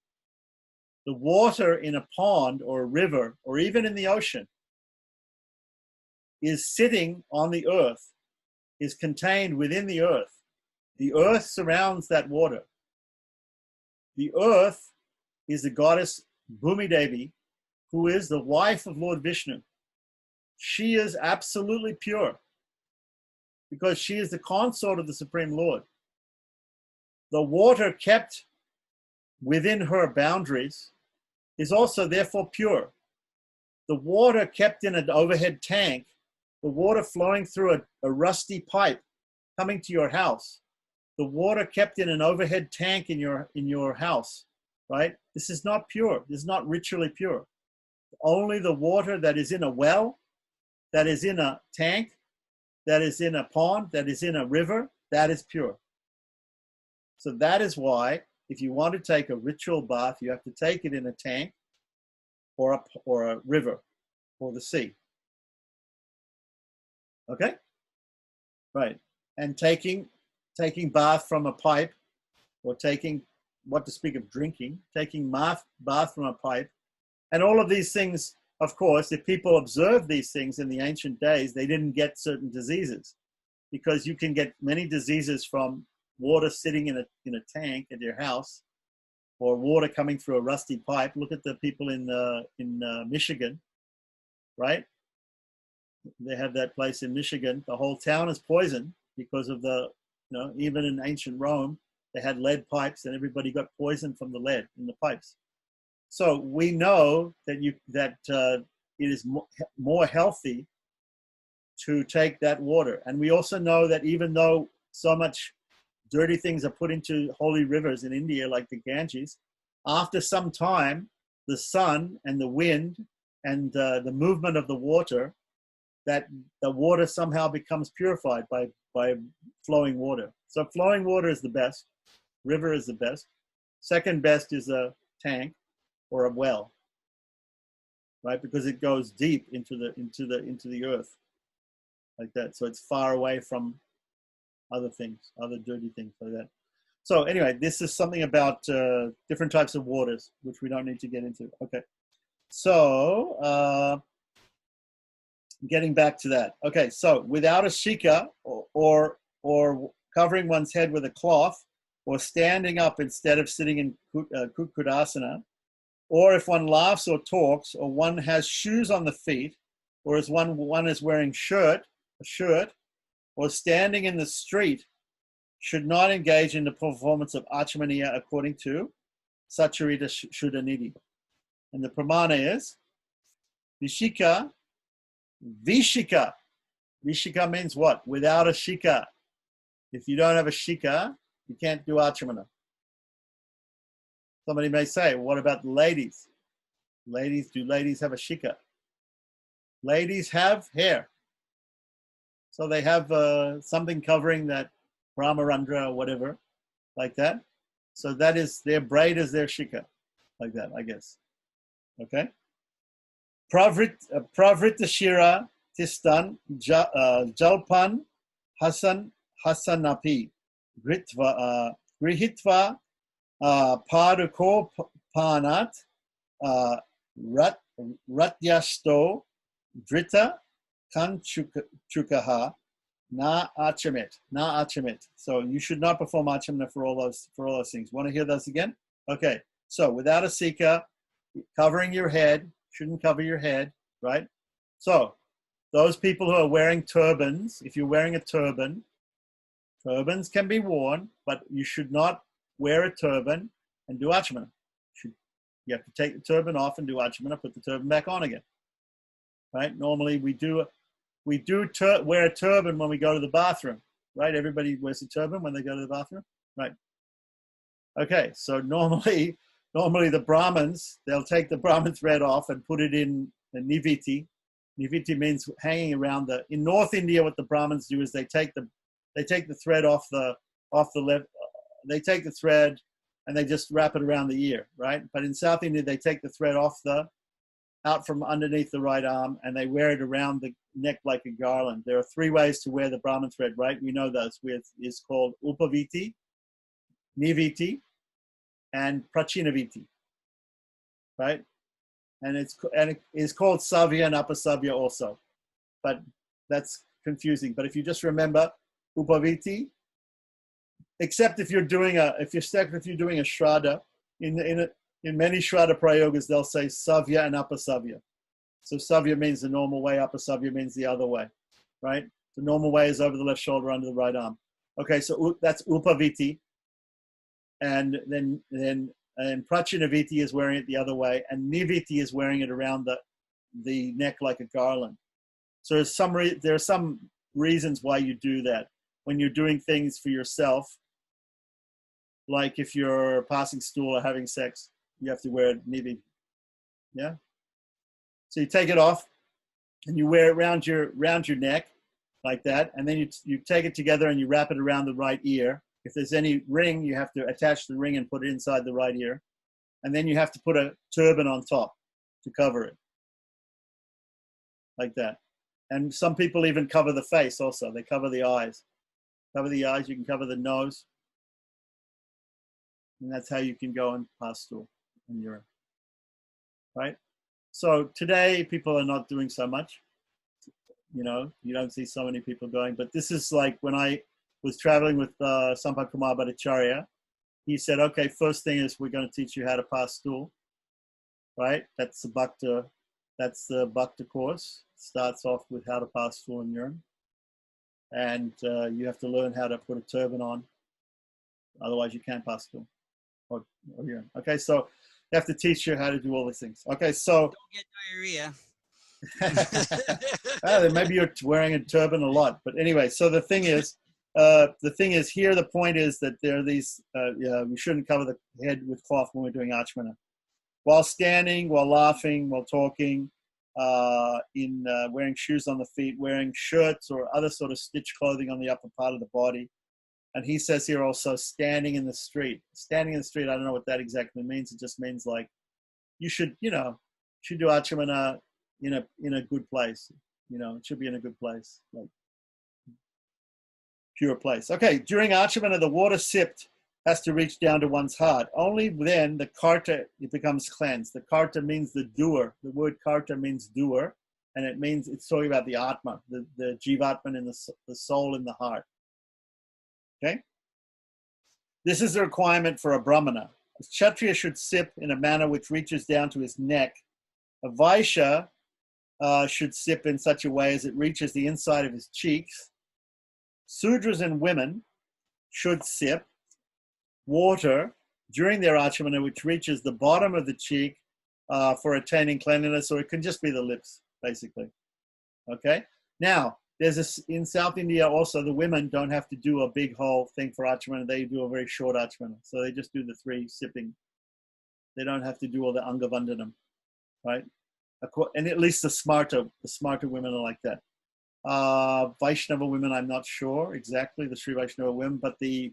The water in a pond or a river, or even in the ocean, is sitting on the earth, is contained within the earth. The earth surrounds that water. The earth is the goddess Bhumi Devi, who is the wife of Lord Vishnu. She is absolutely pure, because she is the consort of the Supreme Lord. The water kept within her boundaries is also therefore pure. The water kept in an overhead tank, the water flowing through a rusty pipe coming to your house, the water kept in an overhead tank in your house, right? This is not pure. This is not ritually pure. Only the water that is in a well, that is in a tank, that is in a pond, that is in a river, that is pure. So that is why, if you want to take a ritual bath, you have to take it in a tank or a river or the sea. Okay? Right. And taking bath from a pipe, or taking, what to speak of drinking, taking bath from a pipe, and all of these things. Of course, if people observed these things in the ancient days, they didn't get certain diseases, because you can get many diseases from water sitting in a tank at your house, or water coming through a rusty pipe. Look at the people in Michigan, right? They have that place in Michigan. The whole town is poisoned because of even in ancient Rome, they had lead pipes, and everybody got poisoned from the lead in the pipes. So we know that it is more healthy to take that water. And we also know that even though so much dirty things are put into holy rivers in India, like the Ganges, after some time, the sun and the wind and the movement of the water, that the water somehow becomes purified by flowing water. So flowing water is the best. River is the best. Second best is a tank or a well, right? Because it goes deep into the earth, like that. So it's far away from other things, other dirty things like that. So anyway, this is something about different types of waters, which we don't need to get into. Okay. So getting back to that. Okay. So without a shika, or covering one's head with a cloth, or standing up instead of sitting in Kukudasana, or if one laughs or talks, or one has shoes on the feet, or as one is wearing a shirt, or standing in the street, should not engage in the performance of Acamaniya according to Sacharita Shuddhanidhi. And the pramana is Vishika. Vishika. Vishika means what? Without a shika. If you don't have a shika, you can't do Acamana. Somebody may say, what about the ladies? Do ladies have a shika? Ladies have hair. So they have something covering that brahmarandra or whatever, like that. So that is, their braid is their shika, like that, I guess. Okay? Pravrita shira tistan jalpan hasanapi grihitva Paduko Panat Ratyasto Drita Kanchukaha Na Achamet. So you should not perform Achamana for all those things. Want to hear those again? Okay. So without a sika, covering your head, shouldn't cover your head, right? So those people who are wearing turbans, if you're wearing a turban, turbans can be worn, but you should not wear a turban and do Acamana. You have to take the turban off and do Acamana, put the turban back on again. Right? Normally we do we do wear a turban when we go to the bathroom, right? Everybody wears a turban when they go to the bathroom, right? Okay, so normally the Brahmins, they'll take the Brahmin thread off and put it in the niviti. Niviti means hanging around in North India, what the Brahmins do is they take the thread off the left, they take the thread and they just wrap it around the ear, right? But in South India, they take the thread out from underneath the right arm and they wear it around the neck like a garland. There are 3 ways to wear the Brahmin thread, right? We know those. It's called upaviti, niviti, and prachinaviti, right? And it is called savya and apasavya also, but that's confusing. But if you just remember upaviti, except if you're doing a shraddha, in many shraddha prayogas they'll say savya and apasavya. So savya means the normal way, apasavya means the other way, right? The normal way is over the left shoulder, under the right arm. Okay, so that's upaviti, and then prachinaviti is wearing it the other way, and niviti is wearing it around the neck like a garland. So there are some reasons why you do that. When you're doing things for yourself, like if you're passing stool or having sex, you have to wear niviti. Yeah. So you take it off and you wear it around your neck like that, and then you take it together and you wrap it around the right ear. If there's any ring, you have to attach the ring and put it inside the right ear. And then you have to put a turban on top to cover it. Like that. And some people even cover the face also. They cover the eyes. Cover the eyes, you can cover the nose. And that's how you can go and pass stool in urine. Right? So today, people are not doing so much. You know, you don't see so many people going. But this is like when I was traveling with Sampat Kumar Bhattacharya. He said, okay, first thing is we're going to teach you how to pass stool, right? That's the Bhakta course. It starts off with how to pass stool and urine. And you have to learn how to put a turban on. Otherwise, you can't pass stool or urine. Okay, so they have to teach you how to do all these things. Okay, so... Don't get diarrhea. Then maybe you're wearing a turban a lot. But anyway, so the thing is here, the point is that there are these, we shouldn't cover the head with cloth when we're doing Acamana. While standing, while laughing, while talking, wearing shoes on the feet, wearing shirts or other sort of stitched clothing on the upper part of the body. And he says here also standing in the street. Standing in the street, I don't know what that exactly means. It just means like you should do Acamana in a good place. You know, it should be in a good place, like pure place. Okay, during Acamana, the water sipped has to reach down to one's heart. Only then the karta, it becomes cleansed. The karta means the doer. The word karta means doer, and it's talking about the atma, the jivatman and the soul in the heart. Okay? This is a requirement for a brahmana. A kshatriya should sip in a manner which reaches down to his neck. A vaishya should sip in such a way as it reaches the inside of his cheeks. Sudras and women should sip water during their Acamana which reaches the bottom of the cheek for attaining cleanliness, or it can just be the lips, basically. Okay? Now, in South India also, the women don't have to do a big whole thing for Acamana. They do a very short Acamana. So they just do the 3 sipping. They don't have to do all the Angavandanam, right? And at least the smarter women are like that. Vaishnava women, I'm not sure exactly, the Sri Vaishnava women, but the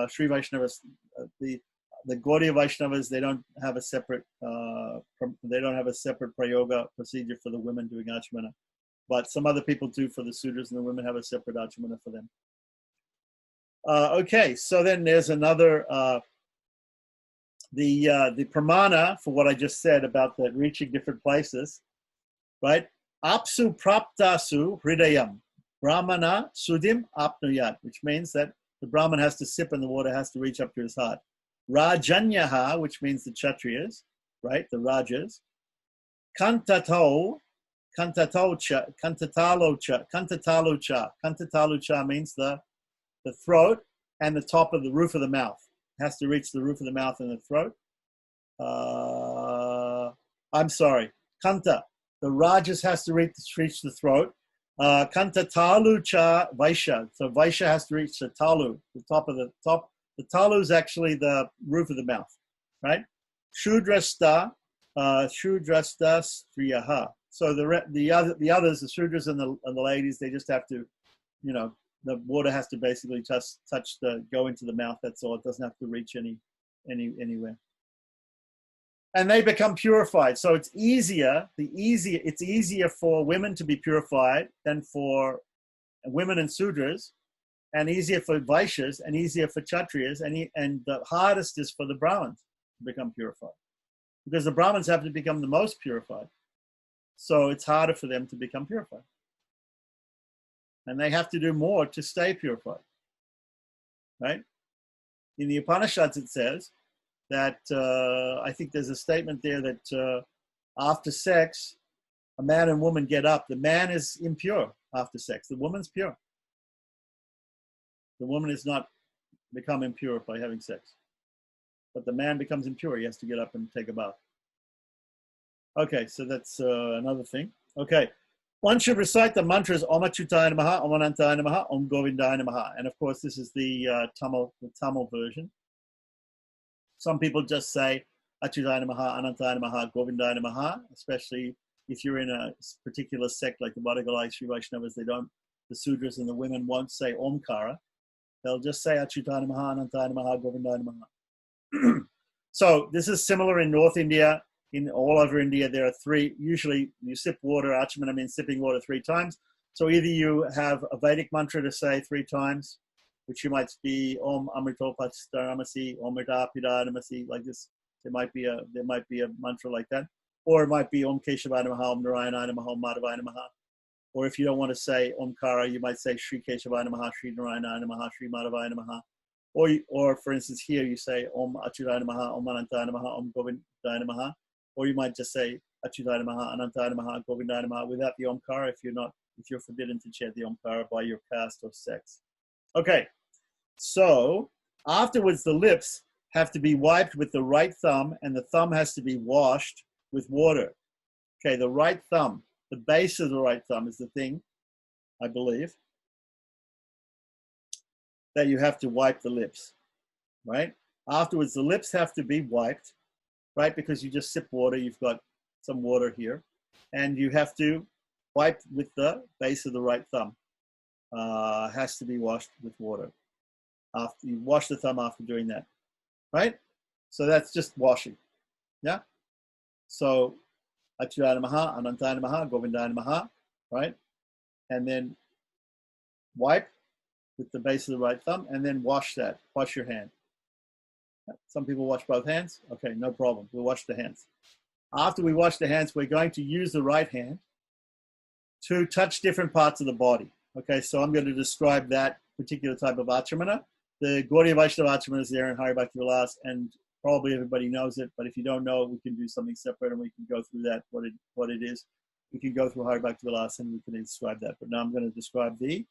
Sri Vaishnavas, the Gaudiya Vaishnavas, they don't have a separate prayoga procedure for the women doing Acamana. But some other people do for the Sudras, and the women have a separate Acamana for them. Okay, so then there's another, the pramana for what I just said about the reaching different places, right? Apsu praptasu hridayam, brahmana sudim apnuyat, which means that the Brahman has to sip and the water has to reach up to his heart. Rajanyaha, which means the Kshatriyas, right? The Rajas. Kantatalocha. Kantatalocha means the throat and the top of the roof of the mouth. It has to reach the roof of the mouth and the throat. I'm sorry. Kanta. The Rajas has to reach the throat, Kanta talu cha vaisha. So vaisha has to reach the talu, the top of the top. The talu is actually the roof of the mouth, right? Shudrasta, shudrasta striyaha. So the others, the Shudras and the ladies, they just have to, you know, the water has to basically go into the mouth. That's all. It doesn't have to reach anywhere. And they become purified. So it's easier for women to be purified than for women and Sudras, and easier for Vaishyas and easier for Kshatriyas, and the hardest is for the Brahmins to become purified, because the Brahmins have to become the most purified. So it's harder for them to become purified. And they have to do more to stay purified, right? In the Upanishads it says that, I think there's a statement there that after sex, a man and woman get up. The man is impure after sex. The woman's pure. The woman is not become impure by having sex. But the man becomes impure. He has to get up and take a bath. Okay, so that's another thing. Okay, one should recite the mantras Om Achyutaya Namaha, Om Anantaya Namaha, Om Govindaya Namaha. And of course, this is the Tamil version. Some people just say Achyutaya Namaha, Anantaya Namaha, Govindaya Namaha, especially if you're in a particular sect like the Vadagalai Sri Vaishnavas. The Sudras and the women won't say Omkara. They'll just say Achyutaya Namaha, Anantaya Namaha, Govindaya Namaha. So this is similar in North India. In all over India, there are three. Usually you sip water. Acamana means sipping water 3 times. So either you have a Vedic mantra to say 3 times, which you might be Om Amritopachitaramasi, Om Mridapidadamasi, like this. There might be a mantra like that. Or it might be Om Keshavaya Namaha, Om Narayana Namaha, Om Madhavaya Namaha. Or if you don't want to say Omkara, you might say Shri Keshavaya Namaha, Shri Narayana Namaha, Shri Madhavaya Namaha. Or for instance, here you say Om Achyutaya Namaha, Om Anantaya Namaha, Om Govindaya Namaha. Or you might just say Achyutaya Namaha, Anantaya Namaha, Govindaya Namaha without the Omkara if you're forbidden to chant the Omkara by your caste or sex. Okay, so afterwards the lips have to be wiped with the right thumb, and the thumb has to be washed with water. Okay, the right thumb, the base of the right thumb is the thing, I believe, that you have to wipe the lips, right? Afterwards, the lips have to be wiped, right? Because you just sip water, you've got some water here, and you have to wipe with the base of the right thumb. Has to be washed with water. After you wash the thumb after doing that, right? So that's just washing, yeah? So, Achyutaya Namaha, Anantaya Namaha, Govindaya Namaha, right? And then wipe with the base of the right thumb, and then wash your hand. Some people wash both hands. Okay, no problem. We'll wash the hands. After we wash the hands, we're going to use the right hand to touch different parts of the body. Okay, so I'm going to describe that particular type of Acamana. The Gaudiya Vaishnava Acamana is there in Hari Bhakti Vilas, and probably everybody knows it, but if you don't know, we can do something separate and we can go through that, what it is. We can go through Hari Bhakti Vilas and we can describe that. But now I'm going to describe the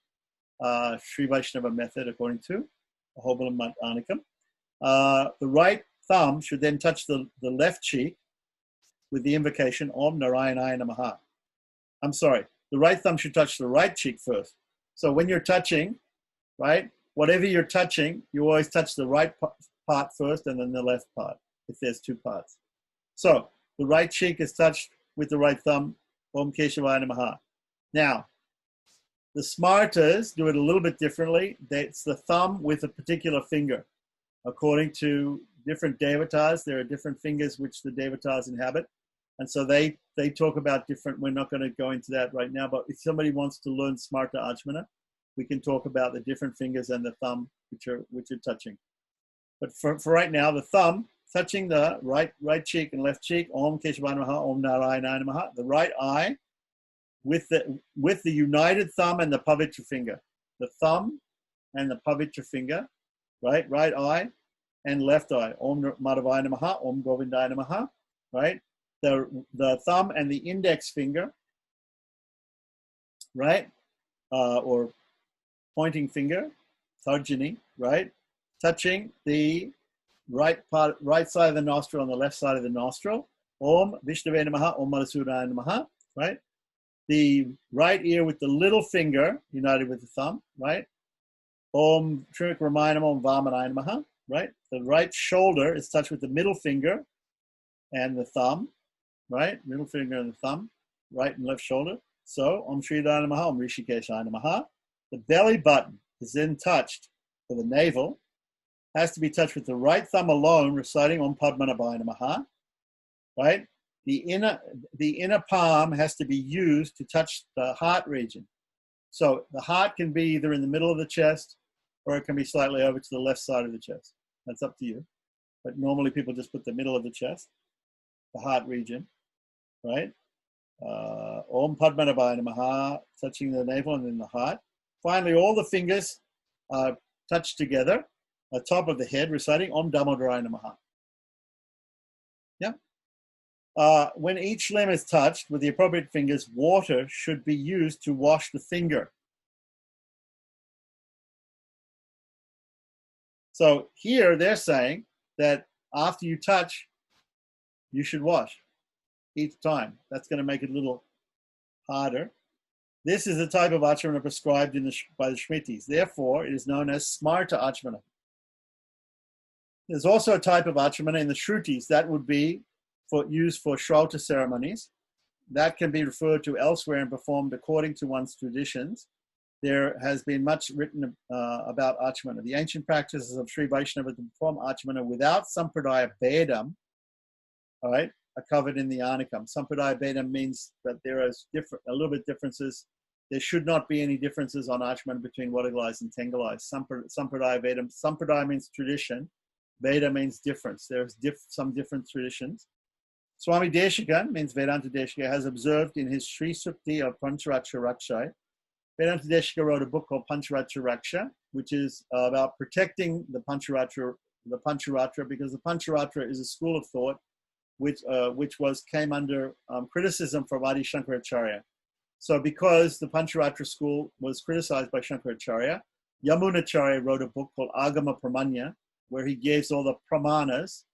Sri Vaishnava method according to Ahobilam Anikam. The right thumb should then touch the left cheek with the invocation Om Narayanaya Namaha. I'm sorry, the right thumb should touch the right cheek first. So when you're touching, right, whatever you're touching, you always touch the right part first and then the left part, if there's 2 parts. So the right cheek is touched with the right thumb, Om Keshavaya Namaha. Now, the Smartas do it a little bit differently. It's the thumb with a particular finger. According to different devatas, there are different fingers which the devatas inhabit. And so they talk about different, we're not going to go into that right now, but if somebody wants to learn Smarta Acamana, we can talk about the different fingers and the thumb which are touching. But for right now, the thumb touching the right cheek and left cheek, Om Keshavaya Namaha, Om Narayana Namaha, the right eye with the united thumb and the pavitra finger. The thumb and the pavitra finger, right eye and left eye. Om Madhavaya Namaha, Om Govindaya Namaha, right? The thumb and the index finger, right? Or pointing finger, tarjani, right? Touching the right side of the nostril and the left side of the nostril. Om Vishnave Namaha, Om Madhusudaya Namaha, right? the right ear with the little finger united with the thumb, right? Om Trimik Ramayana Om Vamanaya Namaha, right? The right shoulder is touched with the middle finger and the thumb, right? Middle finger and the thumb, right and left shoulder. So, Om Shri Dana Namaha, Om Rishikeshaya Namaha. The belly button is then touched for the navel, has to be touched with the right thumb alone, reciting Om Padmanabhaya Namaha, right? The inner palm has to be used to touch the heart region. So the heart can be either in the middle of the chest or it can be slightly over to the left side of the chest. That's up to you. But normally people just put the middle of the chest, the heart region, right? Om Padmanabhaya Namaha, touching the navel and then the heart. Finally, all the fingers touch together, on top of the head, reciting Om Damodaraya Namaha. Yeah. When each limb is touched with the appropriate fingers, water should be used to wash the finger. So here they're saying that after you touch, you should wash each time. That's going to make it a little harder. This is the type of Acamana prescribed by the Shmitis. Therefore, it is known as Smarta Acamana. There's also a type of Acamana in the Shrutis that would be used for Shrauta ceremonies. That can be referred to elsewhere and performed according to one's traditions. There has been much written about Acamana. The ancient practices of Sri Vaishnava to perform Acamana without Sampradaya Bedam, all right, are covered in the Anakam. Sampradaya Bedam means that there are a little bit differences. There should not be any differences on Acamana between Wadagalais and Tengalais. Sampradaya Bedam. Sampradaya means tradition. Veda means difference. There's some different traditions. Swami Deshika, means Vedanta Deshika, has observed in his Sri Sukti of Pancharatra Rakshai. Vedanta Deshika wrote a book called Pancharatra Raksha, which is about protecting the Pancharatra, because the Pancharatra is a school of thought which came under criticism from Adi Shankaracharya. So because the Pancharatra school was criticized by Shankaracharya, Yamunacharya wrote a book called Agama Pramanya, where he gives all the pramanas,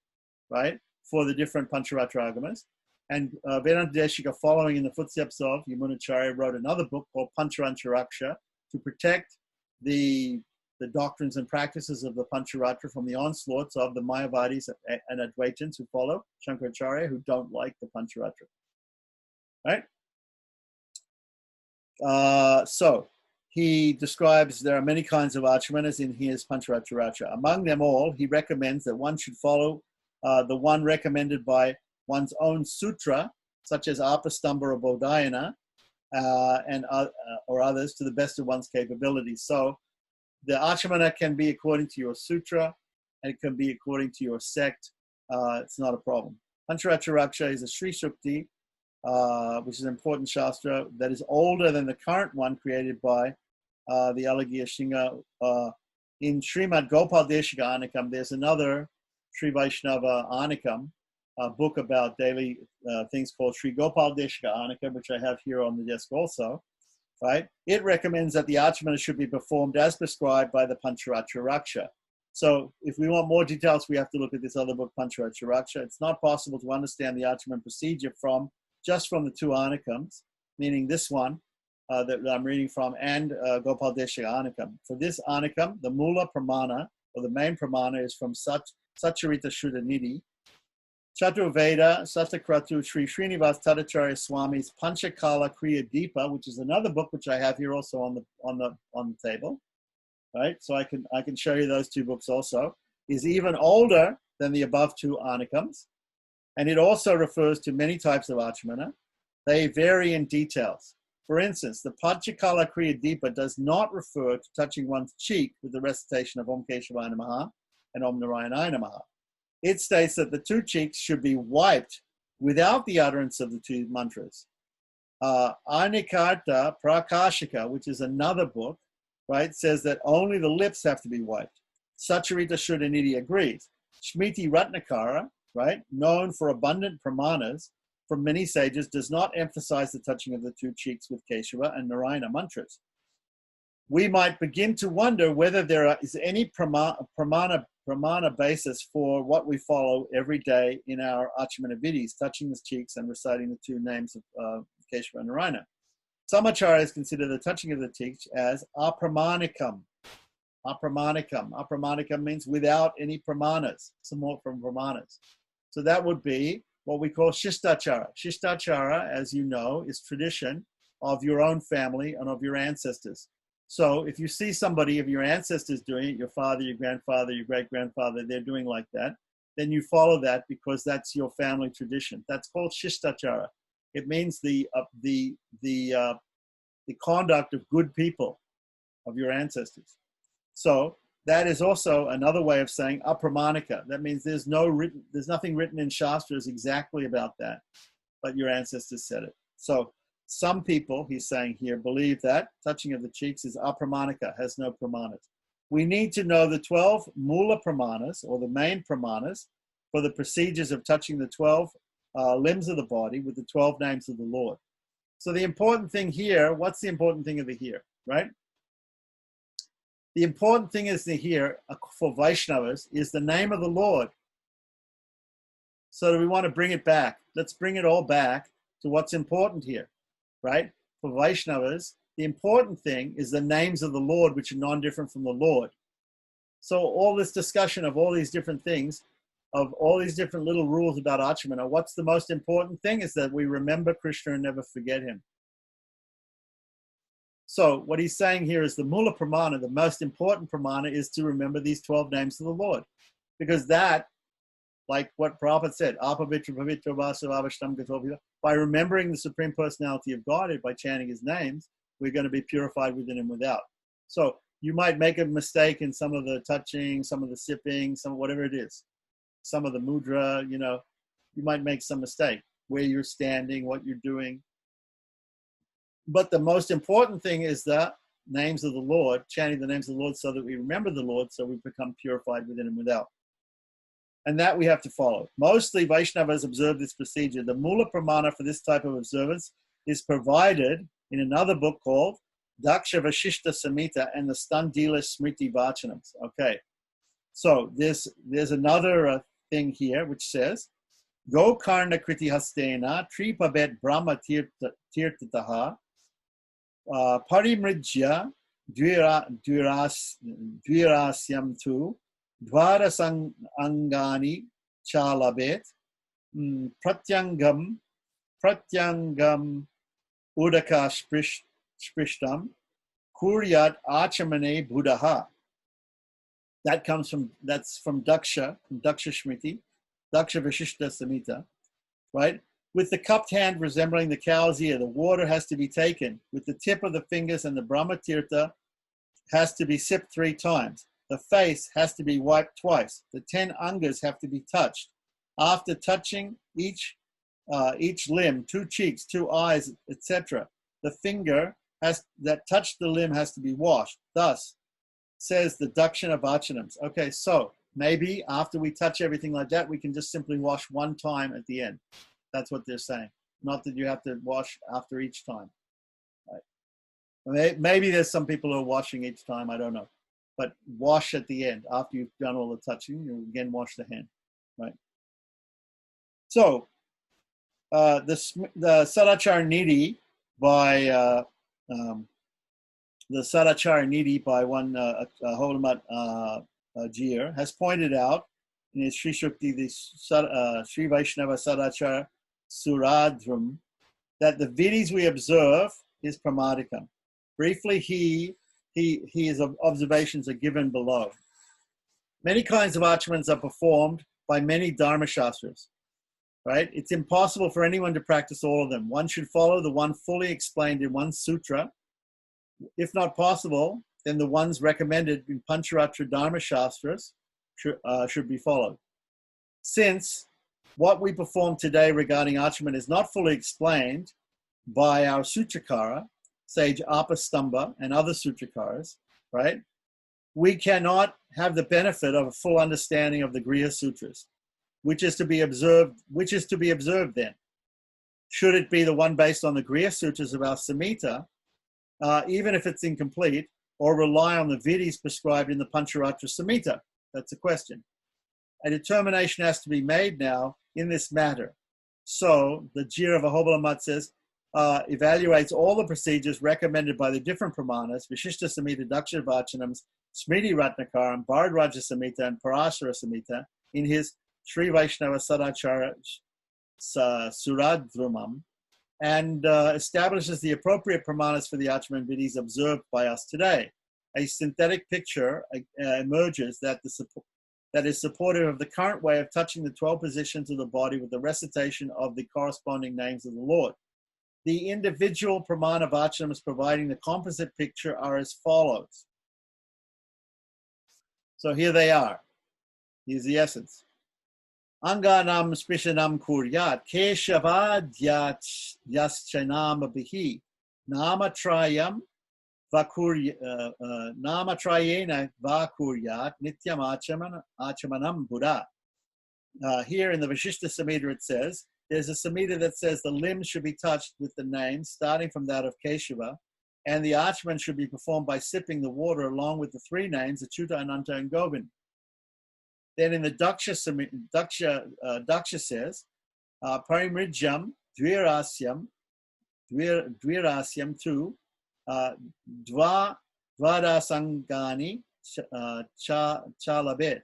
right, for the different Pancharatra agamas. And Vedanta Deshika, following in the footsteps of Yamunacharya, wrote another book called Pancharatra Raksha to protect the doctrines and practices of the Pancharatra from the onslaughts of the Mayavadis and Advaitins who follow Shankaracharya, who don't like the Pancharatra. Right? So he describes there are many kinds of Acamanas in his Pancharatra Raksha. Among them all, he recommends that one should follow the one recommended by one's own sutra, such as Apastamba or Bodhayana, or others, to the best of one's capabilities. So the Acamana can be according to your sutra, and it can be according to your sect. It's not a problem. Pancharatra Raksha is a Sri Sukti, which is an important shastra that is older than the current one created by the Alagya Singha. In Srimad Gopal Deshika Anakam, there's another Sri Vaishnava Anakam, a book about daily things called Sri Gopal Deshika Anakam, which I have here on the desk also. Right? It recommends that the Acamana should be performed as prescribed by the Pancharatra Raksha. So if we want more details, we have to look at this other book, Pancharatra Raksha. It's not possible to understand the Acamana procedure just from the two Anakams, meaning this one that I'm reading from and Gopal Deshika Anakam. For this Anakam, the Mula Pramana, or the main Pramana, is from Satcharita Shuddhanidhi. Chaturveda Satakratu Sri Srinivas Tadacharya Swami's Panchakala Kriya Deepa, which is another book which I have here also on the table, right? So I can show you those two books also. Is even older than the above two Anakams, and it also refers to many types of Acamana. They vary in details. For instance, the Panchakala Kriya Deepa does not refer to touching one's cheek with the recitation of Om Keshavaya Namaha and Om Narayanaya Namaha. It states that the two cheeks should be wiped without the utterance of the two mantras. Arnikarta Prakashika, which is another book, right, says that only the lips have to be wiped. Satcharita Shuddhanidhi agrees. Shmiti Ratnakara, right, known for abundant pramanas from many sages, does not emphasize the touching of the two cheeks with Keshava and Narayana mantras. We might begin to wonder whether there is any pramana basis for what we follow every day in our Acamana vidhis, touching the cheeks and reciting the two names of Keshava and Narayana. Samacharyas consider the touching of the cheeks as apramanikam. Apramanikam. Apramanikam means without any pramanas, somewhat from pramanas. So that would be what we call shishtachara. Shishtachara, as you know, is tradition of your own family and of your ancestors. So if you see somebody of your ancestors doing it, your father, your grandfather, your great-grandfather, they're doing like that, then you follow that because that's your family tradition. That's called shishtachara. It means the conduct of good people, of your ancestors. So that is also another way of saying apramanika. That means there's nothing written in Shastras exactly about that, but your ancestors said it. So some people, he's saying here, believe that touching of the cheeks is apramanika, has no pramanas. We need to know the 12 mula pramanas, or the main pramanas, for the procedures of touching the 12 limbs of the body with the 12 names of the Lord. So the important thing here, what's the important thing of the here, right? The important thing is the here for Vaishnavas is the name of the Lord. So we want to bring it back. Let's bring it all back to what's important here, right? For Vaishnavas, the important thing is the names of the Lord, which are non-different from the Lord. So all this discussion of all these different things, of all these different little rules about Acamana, what's the most important thing is that we remember Krishna and never forget him. So what he's saying here is the mula pramana, the most important pramana, is to remember these 12 names of the Lord. Because that, like what Prabhupada said, by remembering the Supreme Personality of Godhead, by chanting his names, we're going to be purified within and without. So you might make a mistake in some of the touching, some of the sipping, some whatever it is. Some of the mudra, you might make some mistake, where you're standing, what you're doing. But the most important thing is the names of the Lord, chanting the names of the Lord so that we remember the Lord, so we become purified within and without. And that we have to follow. Mostly Vaishnavas observe this procedure. The mula pramana for this type of observance is provided in another book called Daksha Vashishta Samhita and the Standila Smriti Vachanams. Okay, so there's another thing here which says, Go Karna Kriti Hastena Tripabet Brahma Tirtataha Parimrijya Dvirasyam Tu Dvara Angani Chalabet Pratyangam Udaka Sprishtam Kuryat Achamane Buddha. That's from Daksha Shmriti, Daksha Vashishta Samhita, right? With the cupped hand resembling the cow's ear, the water has to be taken. With the tip of the fingers and the Brahma Tirtha has to be sipped 3 times. The face has to be wiped twice. The 10 angas have to be touched. After touching each limb, 2 cheeks, 2 eyes, etc., the finger that touched the limb has to be washed. Thus, says the Dakshina Vachanams. Okay, so maybe after we touch everything like that, we can just simply wash 1 time at the end. That's what they're saying. Not that you have to wash after each time. Right? Maybe there's some people who are washing each time, I don't know. But wash at the end. After you've done all the touching, you again wash the hand. Right? So, the Sadachar Nidhi by the Sadachar Nidhi by one Holamat Jir has pointed out in his Sri Shukti, the Sri Vaishnava Sadachar Suradram, that the vidhis we observe is pramadikam. Briefly, his observations are given below. Many kinds of achamans are performed by many dharma shastras, right? It's impossible for anyone to practice all of them. One should follow the one fully explained in one sutra. If not possible, then the ones recommended in Pancharatra Dharma Shastras should be followed. Since what we perform today regarding Achamana is not fully explained by our Sutrakara, Sage Apastamba and other Sutrakaras, right? We cannot have the benefit of a full understanding of the Griha Sutras, which is to be observed then. Should it be the one based on the Griha Sutras of our Samhita, even if it's incomplete, or rely on the vidhis prescribed in the Pancharatra Samhita? That's a question. A determination has to be made now in this matter. So the Jira of Ahobalamat says, evaluates all the procedures recommended by the different pramanas, Vishishta Samhita, Daksha Vachanams, Smriti Ratnakaram, Bharadwaja Samhita, and Parashara Samhita in his Sri Vaisnava Sadachara Suradhrumam, and establishes the appropriate pramanas for the Achaman Vidhis observed by us today. A synthetic picture emerges that is supportive of the current way of touching the 12 positions of the body with the recitation of the corresponding names of the Lord. The individual pramana vachanams providing the composite picture are as follows. So here they are. Here's the essence. Anganam spishanam kuryat keshavadyaschanam bihi namatrayam namatrayena vakuryat nityam achamanam buddha. Here in the Vishishta Samhita it says, there's a Samhita that says the limbs should be touched with the name, starting from that of Keshava, and the Achaman should be performed by sipping the water along with the three names, Achyuta, Ananta, and Govind. Then in the Daksha says, Parimrijyam Dvirasyam tu Dvadasangani Chalabet.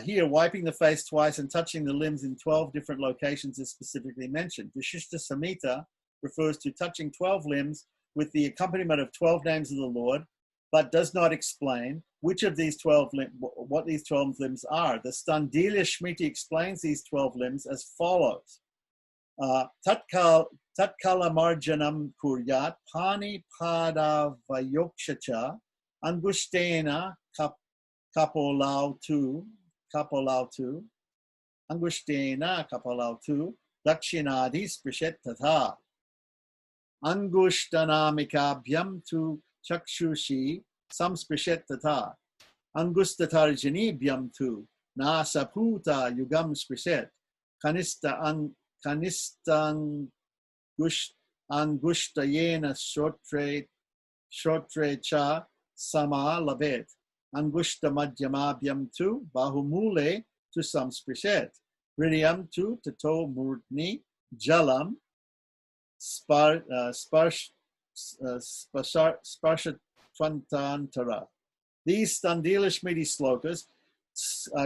Here, wiping the face twice and touching the limbs in 12 different locations is specifically mentioned. Vishishta Samhita refers to touching 12 limbs with the accompaniment of 12 names of the Lord, but does not explain which of these 12 what these 12 limbs are. The Standilya Shmiti explains these 12 limbs as follows. Tatkala marjanam kuryat pani pada vayokshacha angushtena kapolautu angushtena kapolautu dakshinadi sprishet tatha angushtanamikabhyam tu chakshushi samsprishet tatha angustatarjanibhyam tu nasaputa yugam sprishet angushtayena shotre cha sama labet angushta madhyamabhyam tu bahumule tu samsprishet hridayam tu tato murtni jalam sparshattvantantara. These Standila Shmiti slokas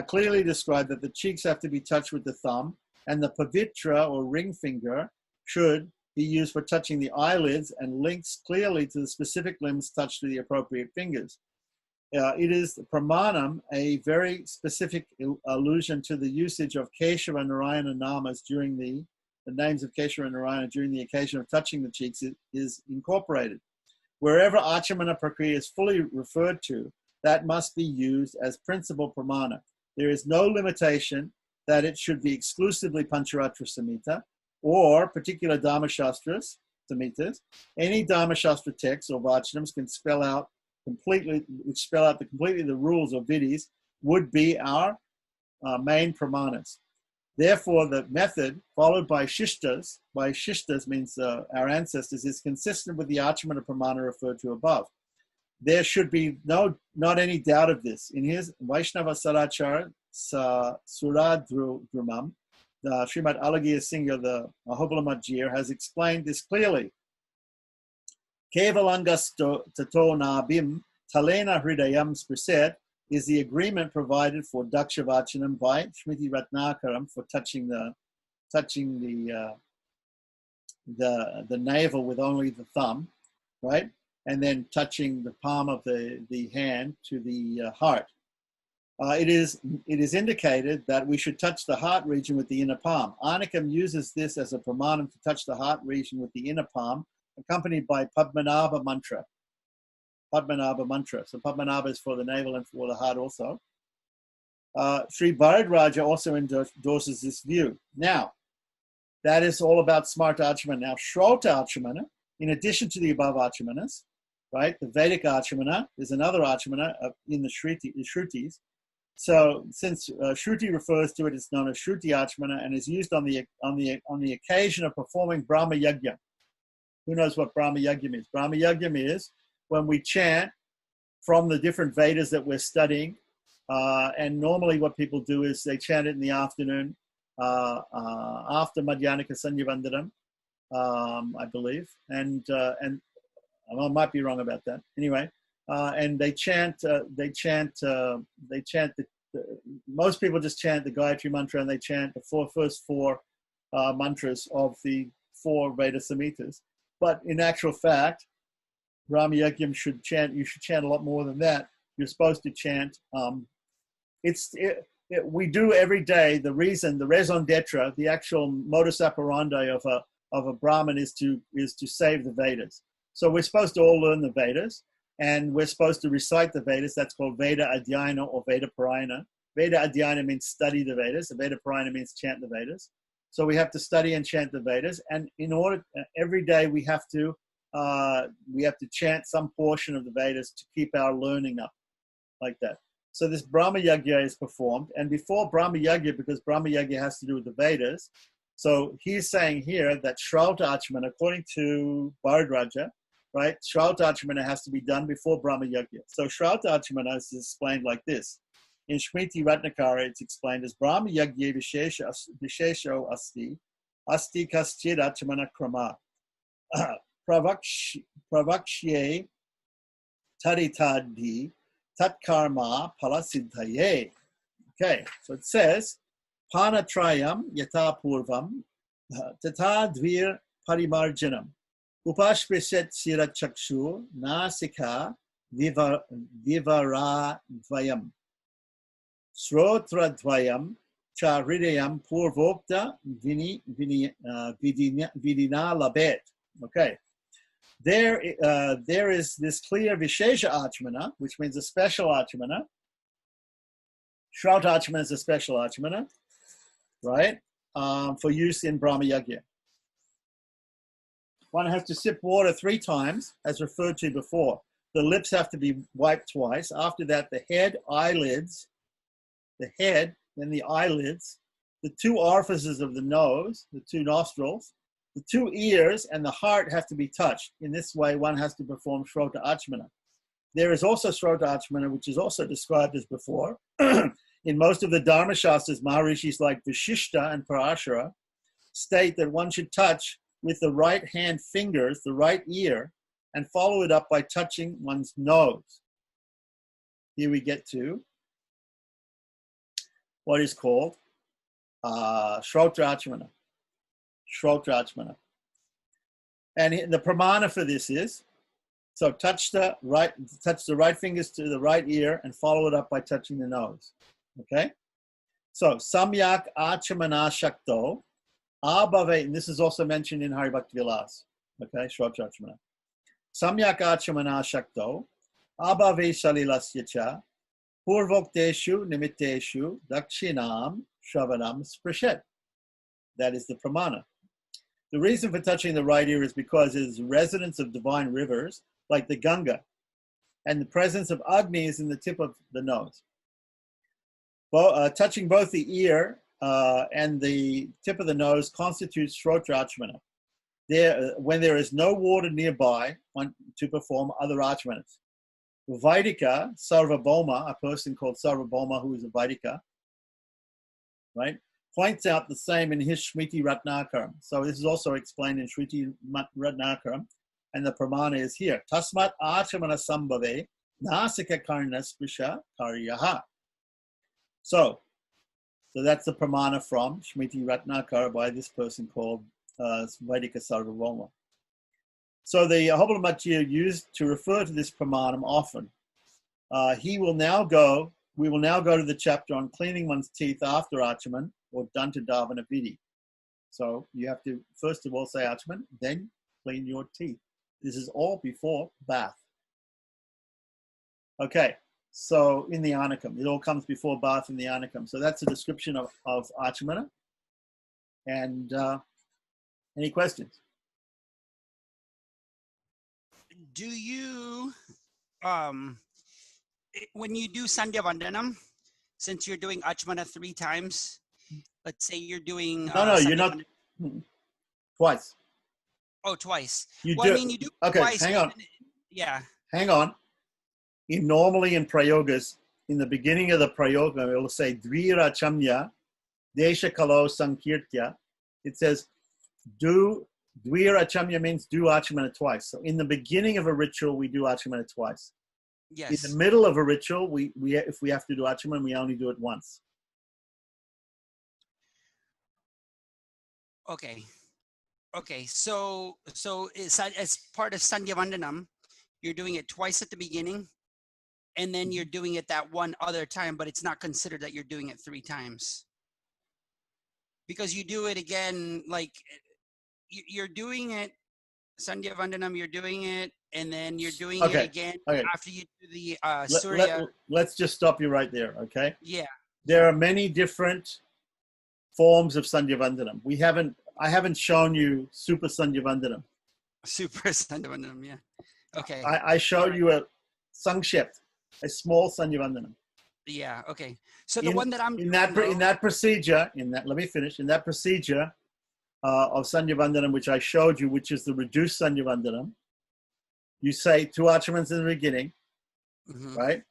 clearly describe that the cheeks have to be touched with the thumb, and the pavitra or ring finger should be used for touching the eyelids and links clearly to the specific limbs touched with the appropriate fingers. It is the pramanam, a very specific allusion to the usage of Keshava and Narayana namas during the names of Keshava and Narayana during the occasion of touching the cheeks is incorporated. Wherever Achamana Prakriya is fully referred to, that must be used as principal pramana. There is no limitation that it should be exclusively Pancharatra Samhita or particular Dharmashastras, Samhitas. Any Dharmashastra text or Vachanams can spell out completely the rules of Vidhis would be our main pramanas. Therefore, the method followed by shishtas means our ancestors, is consistent with the Achamana Pramana referred to above. There should be not any doubt of this. In his Vaisnava Sadachara Suradhrumam, the Srimad Alagya Singha, the Ahobalamajir, has explained this clearly. Kevalangas tato nabim talena hridayam spriset is the agreement provided for Daksha Vachanam by Smriti Ratnakaram for touching the navel with only the thumb, right? And then touching the palm of the hand to the heart. It is indicated that we should touch the heart region with the inner palm. Arnikam uses this as a pramanam to touch the heart region with the inner palm, accompanied by Padmanabha mantra. Padmanabha mantra. So Padmanabha is for the navel and for the heart also. Sri Bharadwaja also endorses this view. Now, that is all about Smarta Achamana. Now, Shrota Achamana, in addition to the above Achamanas, right, the Vedic Achamana is another Achamana in the Shrutis. So, since Shruti refers to it, it's known as Shruti Achamana and is used on the occasion of performing Brahma Yajna. Who knows what Brahma Yajna is? Brahma Yajna is when we chant from the different Vedas that we're studying. And normally what people do is they chant it in the afternoon after Madhyanika Sanyavandanam. I believe, and I might be wrong about that. Anyway, and they chant. Most people just chant the Gayatri mantra, and they chant the first four mantras of the 4 Veda Samhitas. But in actual fact, Brahma Yagyam should chant. You should chant a lot more than that. You're supposed to chant. We do every day. The raison d'etre, the actual modus operandi of a Brahmin is to save the Vedas. So we're supposed to all learn the Vedas, and we're supposed to recite the Vedas. That's called Veda Adhyayana or Veda Parayana. Veda Adhyayana means study the Vedas. Veda Parayana means chant the Vedas. So we have to study and chant the Vedas, and in order every day we have to chant some portion of the Vedas to keep our learning up, like that. So this Brahma Yagya is performed, and before Brahma Yagya, because Brahma Yagya has to do with the Vedas, so he's saying here that Shrauta Acamana, according to Bhardraja, right, Shrauta Acamana has to be done before Brahma Yagya. So Shrauta Acamana is explained like this. In Shmiti Ratnakara, it's explained as Brahma Yagya Vishesho Asti Kaschid Acamana Krama. Pravakshye Taritadhi Tatkarma Palasiddhaye. Okay, so it says, Panatrayam Yata Purvam Tata Dvir Parimarjanam Upashprishet Sira Chakshu Nasika Vivara Dvayam Srotra Dvayam Charidayam Purvokta Vidina Labet. Okay. There is this clear Vishesha Acamana, which means a special Acamana. Shrauta Acamana is a special Acamana, right? For use in Brahma Yagya. One has to sip water 3 times, as referred to before. The lips have to be wiped twice. After that, the head, then the eyelids, the 2 orifices of the nose, the 2 nostrils, the 2 ears, and the heart have to be touched. In this way, one has to perform Shrauta Acamana. There is also Shrauta Acamana, which is also described as before. In most of the Dharma Shastras, Maharishis like Vishishta and Parashara state that one should touch with the right hand fingers, the right ear, and follow it up by touching one's nose. Here we get to what is called Shrauta Acamana. Shrauta Acamana. And the pramana for this is, so touch the right fingers to the right ear and follow it up by touching the nose. Okay? So, Samyak Acamana Shakto, Abhave, and this is also mentioned in Hari Bhakti Vilas. Okay, Shrauta Acamana. Samyak Acamana Shakto, Abhave Shalilasya cha, Purvokteshu Nimitteshu, Dakshinam Shravanam Sprishet. That is the pramana. The reason for touching the right ear is because it is residence of divine rivers, like the Ganga, and the presence of Agni is in the tip of the nose. Touching both the ear and the tip of the nose constitutes Shrauta Acamana. When there is no water nearby to perform other Acamanas. Vaidika, Sarvabhauma, a person called Sarvabhauma who is a Vaidika, right, points out the same in his Shmiti Ratnakaram. So this is also explained in Shmiti Ratnakaram, and the pramana is here. Tasmat Acamana Sambhave Nasika Karna Sprisha Karyaha. So that's the pramana from Shmiti Ratnakara by this person called Vaidika Sarvabhauma. So the Hobblemachia used to refer to this pramanam often. We will now go to the chapter on cleaning one's teeth after Achaman or Danta Dhavana Vidhi. So you have to first of all say Achaman, then clean your teeth. This is all before bath. Okay, so in the Anakam, it all comes before bath in the Anakam. So that's a description of Acamana. And any questions? Do you, when you do Sandhya Vandanam, since you're doing Acamana 3 times, let's say you're doing... No, you're not. Twice. Oh, twice. You well, do. I mean, you do okay, twice. hang on. Yeah. Hang on. Normally in prayogas, in the beginning of the prayoga, it will say Dvira Chamya, Desha Kalo Sankirtya. It says, do Dvirachamya means do Acamana twice. So in the beginning of a ritual, we do Acamana twice. Yes. In the middle of a ritual, we if we have to do Acamana, we only do it once. Okay. Okay. So as part of Sandhya Vandanam, you're doing it twice at the beginning, and then you're doing it that one other time, but it's not considered that you're doing it 3 times. Because you do it again, like you're doing it, Sandhya Vandanam, you're doing it, and then you're doing it again after you do the Surya. Let's just stop you right there, okay? Yeah. There are many different forms of Sandhya Vandanam. I haven't shown you Super Sandhya Vandanam. Super Sandhya Vandanam, yeah. Okay. I showed you a Sangshept, a small Sandhya Vandanam. Yeah, okay. So the one that I'm in that procedure, let me finish. In that procedure of Sandhya Vandanam, which I showed you, which is the reduced Sandhya Vandanam, you say 2 Achamans in the beginning, right?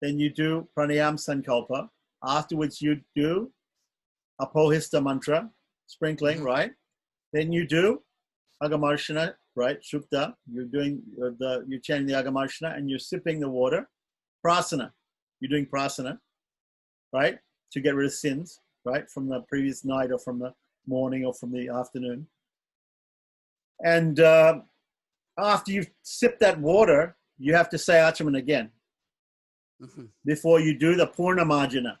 Then you do Pranayam Sankalpa. Afterwards, you do Apohista mantra, sprinkling, right? Then you do Agamarshana, right? Shukta. You're doing you're chanting the Agamarshana and you're sipping the water. Prasana. You're doing prasana, right? To get rid of sins, right? From the previous night or from the morning or from the afternoon. And after you've sipped that water, you have to say Achamana again before you do the Purna Marjana.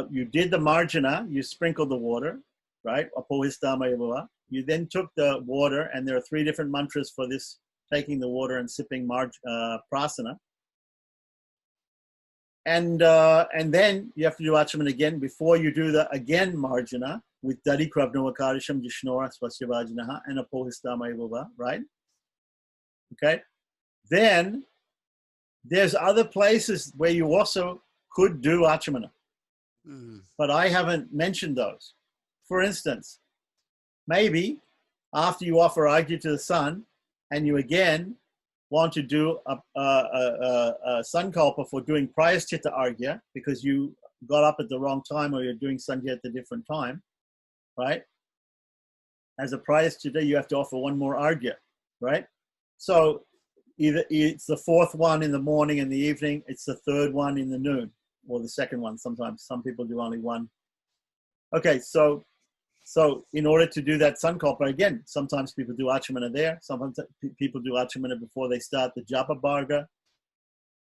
You did the Marjana, you sprinkled the water, right? Apohistama. You then took the water, and there are 3 different mantras for this, taking the water and sipping prasana. And then you have to do Achamana again before you do the again Marjana with Dari Krabnovakarisham Jishnora Swasyavajanaha and Apohistama, right? Okay. Then there's other places where you also could do Achamana. But I haven't mentioned those. For instance, maybe after you offer Argya to the sun and you again want to do a Sankalpa for doing Prayaschitta Argya because you got up at the wrong time or you're doing Sandhya at a different time, right? As a Prayaschitta, you have to offer 1 more Argya, right? So either it's the 4th one in the morning and the evening, it's the 3rd one in the noon, or the 2nd one sometimes. Some people do only 1. Okay, so in order to do that Sankalpa, again, sometimes people do Achamana there. Sometimes people do Achamana before they start the Japa Bharga.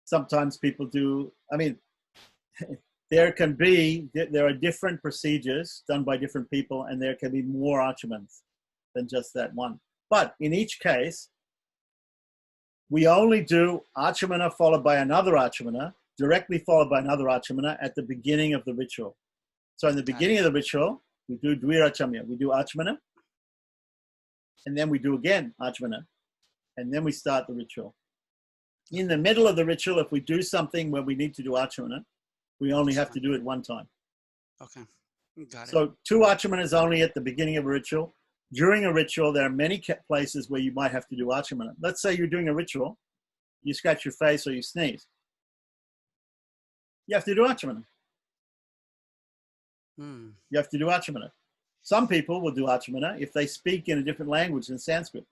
Sometimes people do, there are different procedures done by different people, and there can be more Achamans than just that one. But in each case, we only do Achamana followed by another Achamana, directly followed by another Achamana at the beginning of the ritual. So in the beginning of the ritual, we do Dvirachamya. We do Achamana, and then we do again Achamana, and then we start the ritual. In the middle of the ritual, if we do something where we need to do Achamana, we only have to do it 1 time. Okay, got it. So 2 Achamanas only at the beginning of a ritual. During a ritual, there are many places where you might have to do Achamana. Let's say you're doing a ritual, you scratch your face or you sneeze. You have to do Achamana. You have to do Achamana. Some people will do Achamana if they speak in a different language than Sanskrit.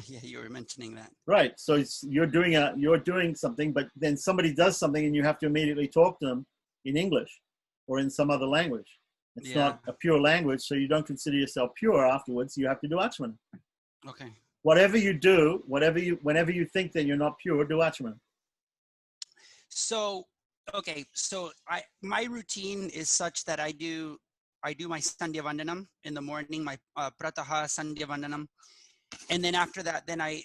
Yeah, you were mentioning that. Right. So you're doing something, but then somebody does something and you have to immediately talk to them in English or in some other language. It's not a pure language, so you don't consider yourself pure afterwards. You have to do Achamana. Okay. Whatever you do, whenever you think that you're not pure, do Achamana. So, okay, so my routine is such that I do my Sandhya Vandanam in the morning, my Prataha Sandhya Vandanam, and then after that, then I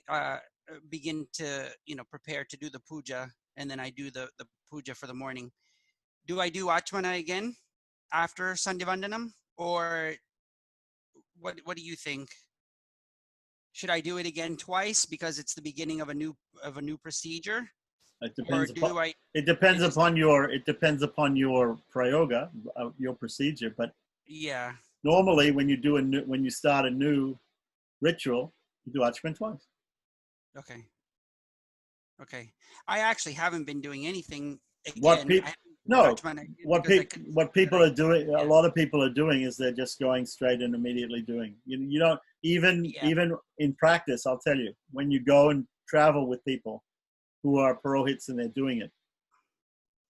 begin to prepare to do the puja, and then I do the puja for the morning. Do I do Achamana again after Sandhya Vandanam, or what do you think? Should I do it again twice because it's the beginning of a new procedure? It depends upon your prayoga, your procedure. But yeah, normally when you start a new ritual, you do Achamana twice. Okay. I actually haven't been doing anything again. What people are doing, a lot of people are doing is they're just going straight and immediately doing. You don't. Even in practice, I'll tell you, when you go and travel with people who are purohits and they're doing it,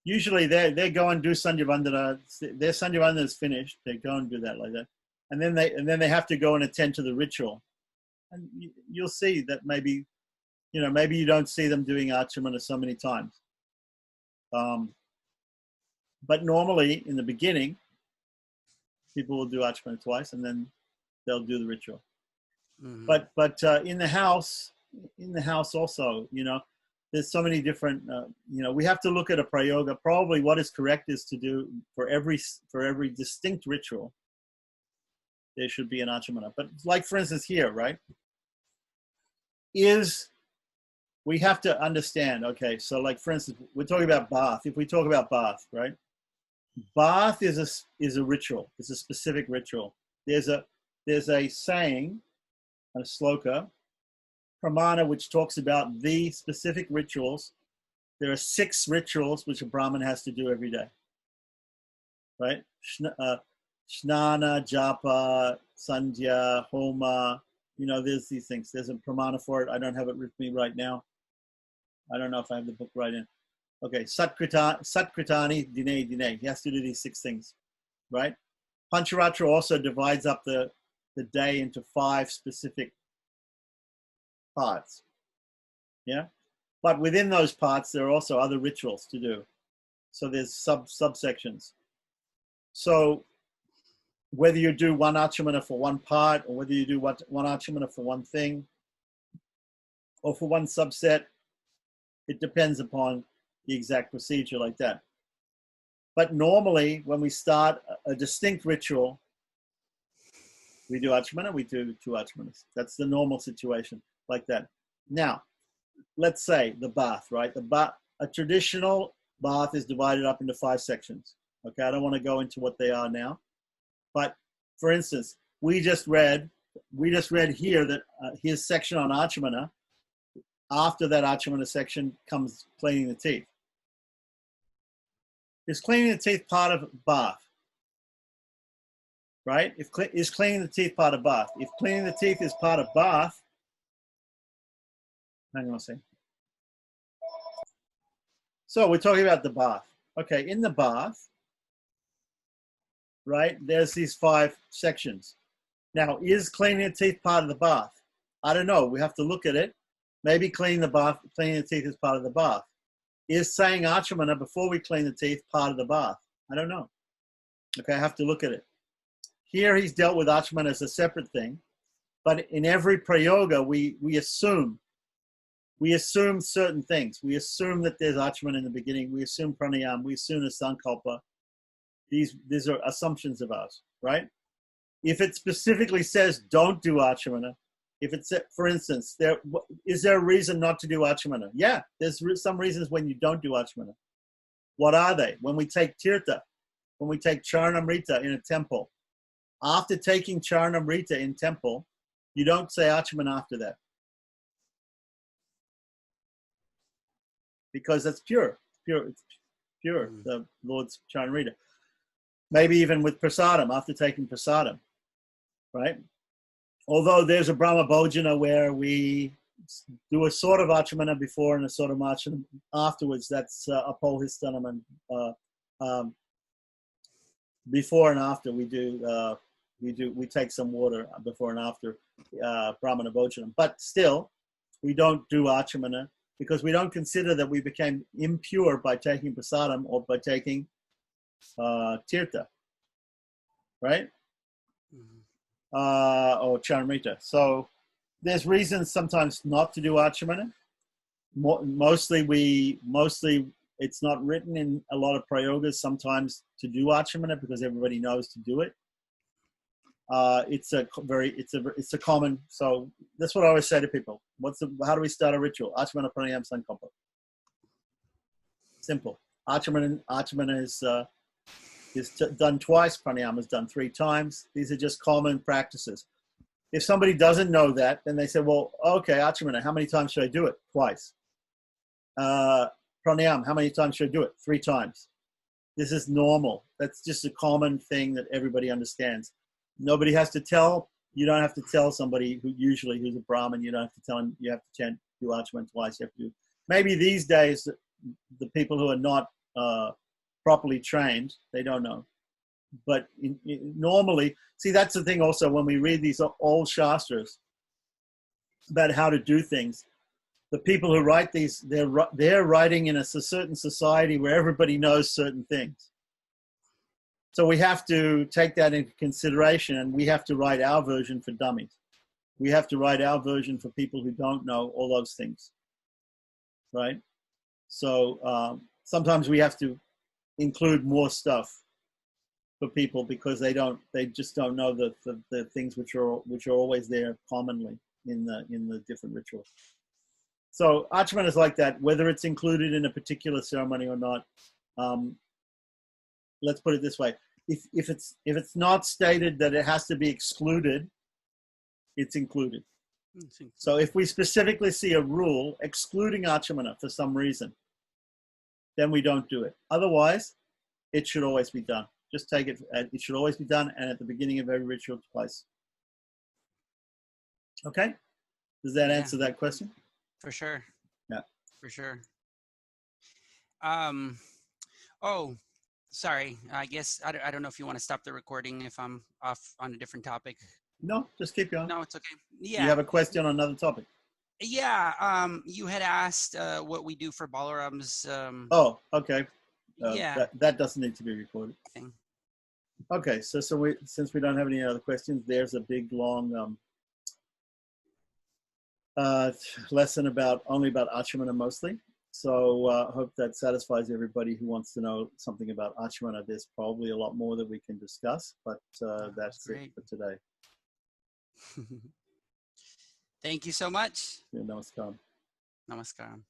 usually they go and do Sandhya Vandana. Their Sandhya Vandana is finished. They go and do that like that, and then they have to go and attend to the ritual. And you'll see that maybe you don't see them doing Acamana so many times. But normally in the beginning, people will do Acamana twice, and then they'll do the ritual. Mm-hmm. But in the house also, there's so many different, we have to look at a prayoga. Probably what is correct is to do for every distinct ritual, there should be an Acamana. But like, for instance, here, right, we have to understand, okay, so like, for instance, we're talking about bath. If we talk about bath, right, bath is a ritual. It's a specific ritual. There's a saying, a sloka, pramana, which talks about the specific rituals. There are 6 rituals which a Brahmin has to do every day, right? Snana, japa, sandhya, homa, there's these things. There's a pramana for it. I don't have it with me right now. I don't know if I have the book right in. Okay, satkritani, dine. He has to do these 6 things, right? Pancharatra also divides up the day into 5 specific parts. Yeah, but within those parts there are also other rituals to do. So there's subsections. So whether you do one Acamana for one part, or whether you do one Acamana for one thing, or for one subset, it depends upon the exact procedure like that. But normally when we start a distinct ritual, we do Acamana, we do 2 Acamanas. That's the normal situation like that. Now, let's say the bath, right? A traditional bath is divided up into 5 sections. Okay, I don't want to go into what they are now. But for instance, we just read here that his section on Acamana, after that Acamana section comes cleaning the teeth. Is cleaning the teeth part of bath? Right? Is cleaning the teeth part of bath? If cleaning the teeth is part of bath, hang on a second. So we're talking about the bath. Okay, in the bath, right, there's these 5 sections. Now, is cleaning the teeth part of the bath? I don't know. We have to look at it. Maybe cleaning the teeth is part of the bath. Is saying Acamana before we clean the teeth part of the bath? I don't know. Okay, I have to look at it. Here he's dealt with Acamana as a separate thing, but in every prayoga we assume certain things. We assume that there's Acamana in the beginning. We assume pranayam. We assume a sankalpa. These are assumptions of ours, right? If it specifically says don't do Acamana, if it's, for instance, is there a reason not to do Acamana? Yeah, there's some reasons when you don't do Acamana. What are they? When we take tirtha, when we take Charanamrita in a temple, after taking Charanamrita in temple, you don't say Acamana after that. Because that's pure, it's pure, the Lord's Charanamrita. Maybe even with prasadam, after taking prasadam, right? Although there's a Brahma Bhojana where we do a sort of Acamana before and a sort of Acamana afterwards. That's Apolhistanam, and before and after we take some water before and after Brahmana Bhojana. But still, we don't do Acamana because we don't consider that we became impure by taking prasadam or by taking tirtha, right? Or Charanamrita. So there's reasons sometimes not to do Acamana. Mostly it's not written in a lot of prayogas sometimes to do Acamana because everybody knows to do it. It's a common, so that's what I always say to people. How do we start a ritual? Acamana, pranayam, sankalpa. Simple. Acamana is done twice. Pranayama is done 3 times. These are just common practices. If somebody doesn't know that, then they say, well, okay, Acamana, how many times should I do it? Twice. Pranayam, how many times should I do it? 3 times. This is normal. That's just a common thing that everybody understands. Nobody has to tell You don't have to tell somebody who's a Brahmin, you don't have to tell him you have to do Acamana twice. You have to do, maybe these days, the people who are not properly trained, they don't know. But normally, see, that's the thing also when we read these old Shastras about how to do things, the people who write these, they're writing in a certain society where everybody knows certain things. So we have to take that into consideration, and we have to write our version for dummies. We have to write our version for people who don't know all those things, right? So sometimes we have to include more stuff for people because they just don't know the things which are always there commonly in the different rituals. So Acamana is like that, whether it's included in a particular ceremony or not. Let's put it this way: if it's not stated that it has to be excluded, it's included. So if we specifically see a rule excluding Acamana for some reason, then we don't do it. Otherwise, it should always be done. Just take it. It should always be done, and at the beginning of every ritual twice. Okay? Does that answer that question? For sure. Yeah. For sure. Oh, sorry. I guess I don't know if you want to stop the recording if I'm off on a different topic. No, just keep going. No, it's okay. Yeah. You have a question on another topic? Yeah. You had asked what we do for Balaram's. Oh, okay. Yeah. That doesn't need to be recorded. Okay, so since we don't have any other questions, there's a big long lesson only about Acamana mostly. So I hope that satisfies everybody who wants to know something about Acamana. There's probably a lot more that we can discuss, but that's it for today. Thank you so much. Yeah, namaskaram. Namaskaram.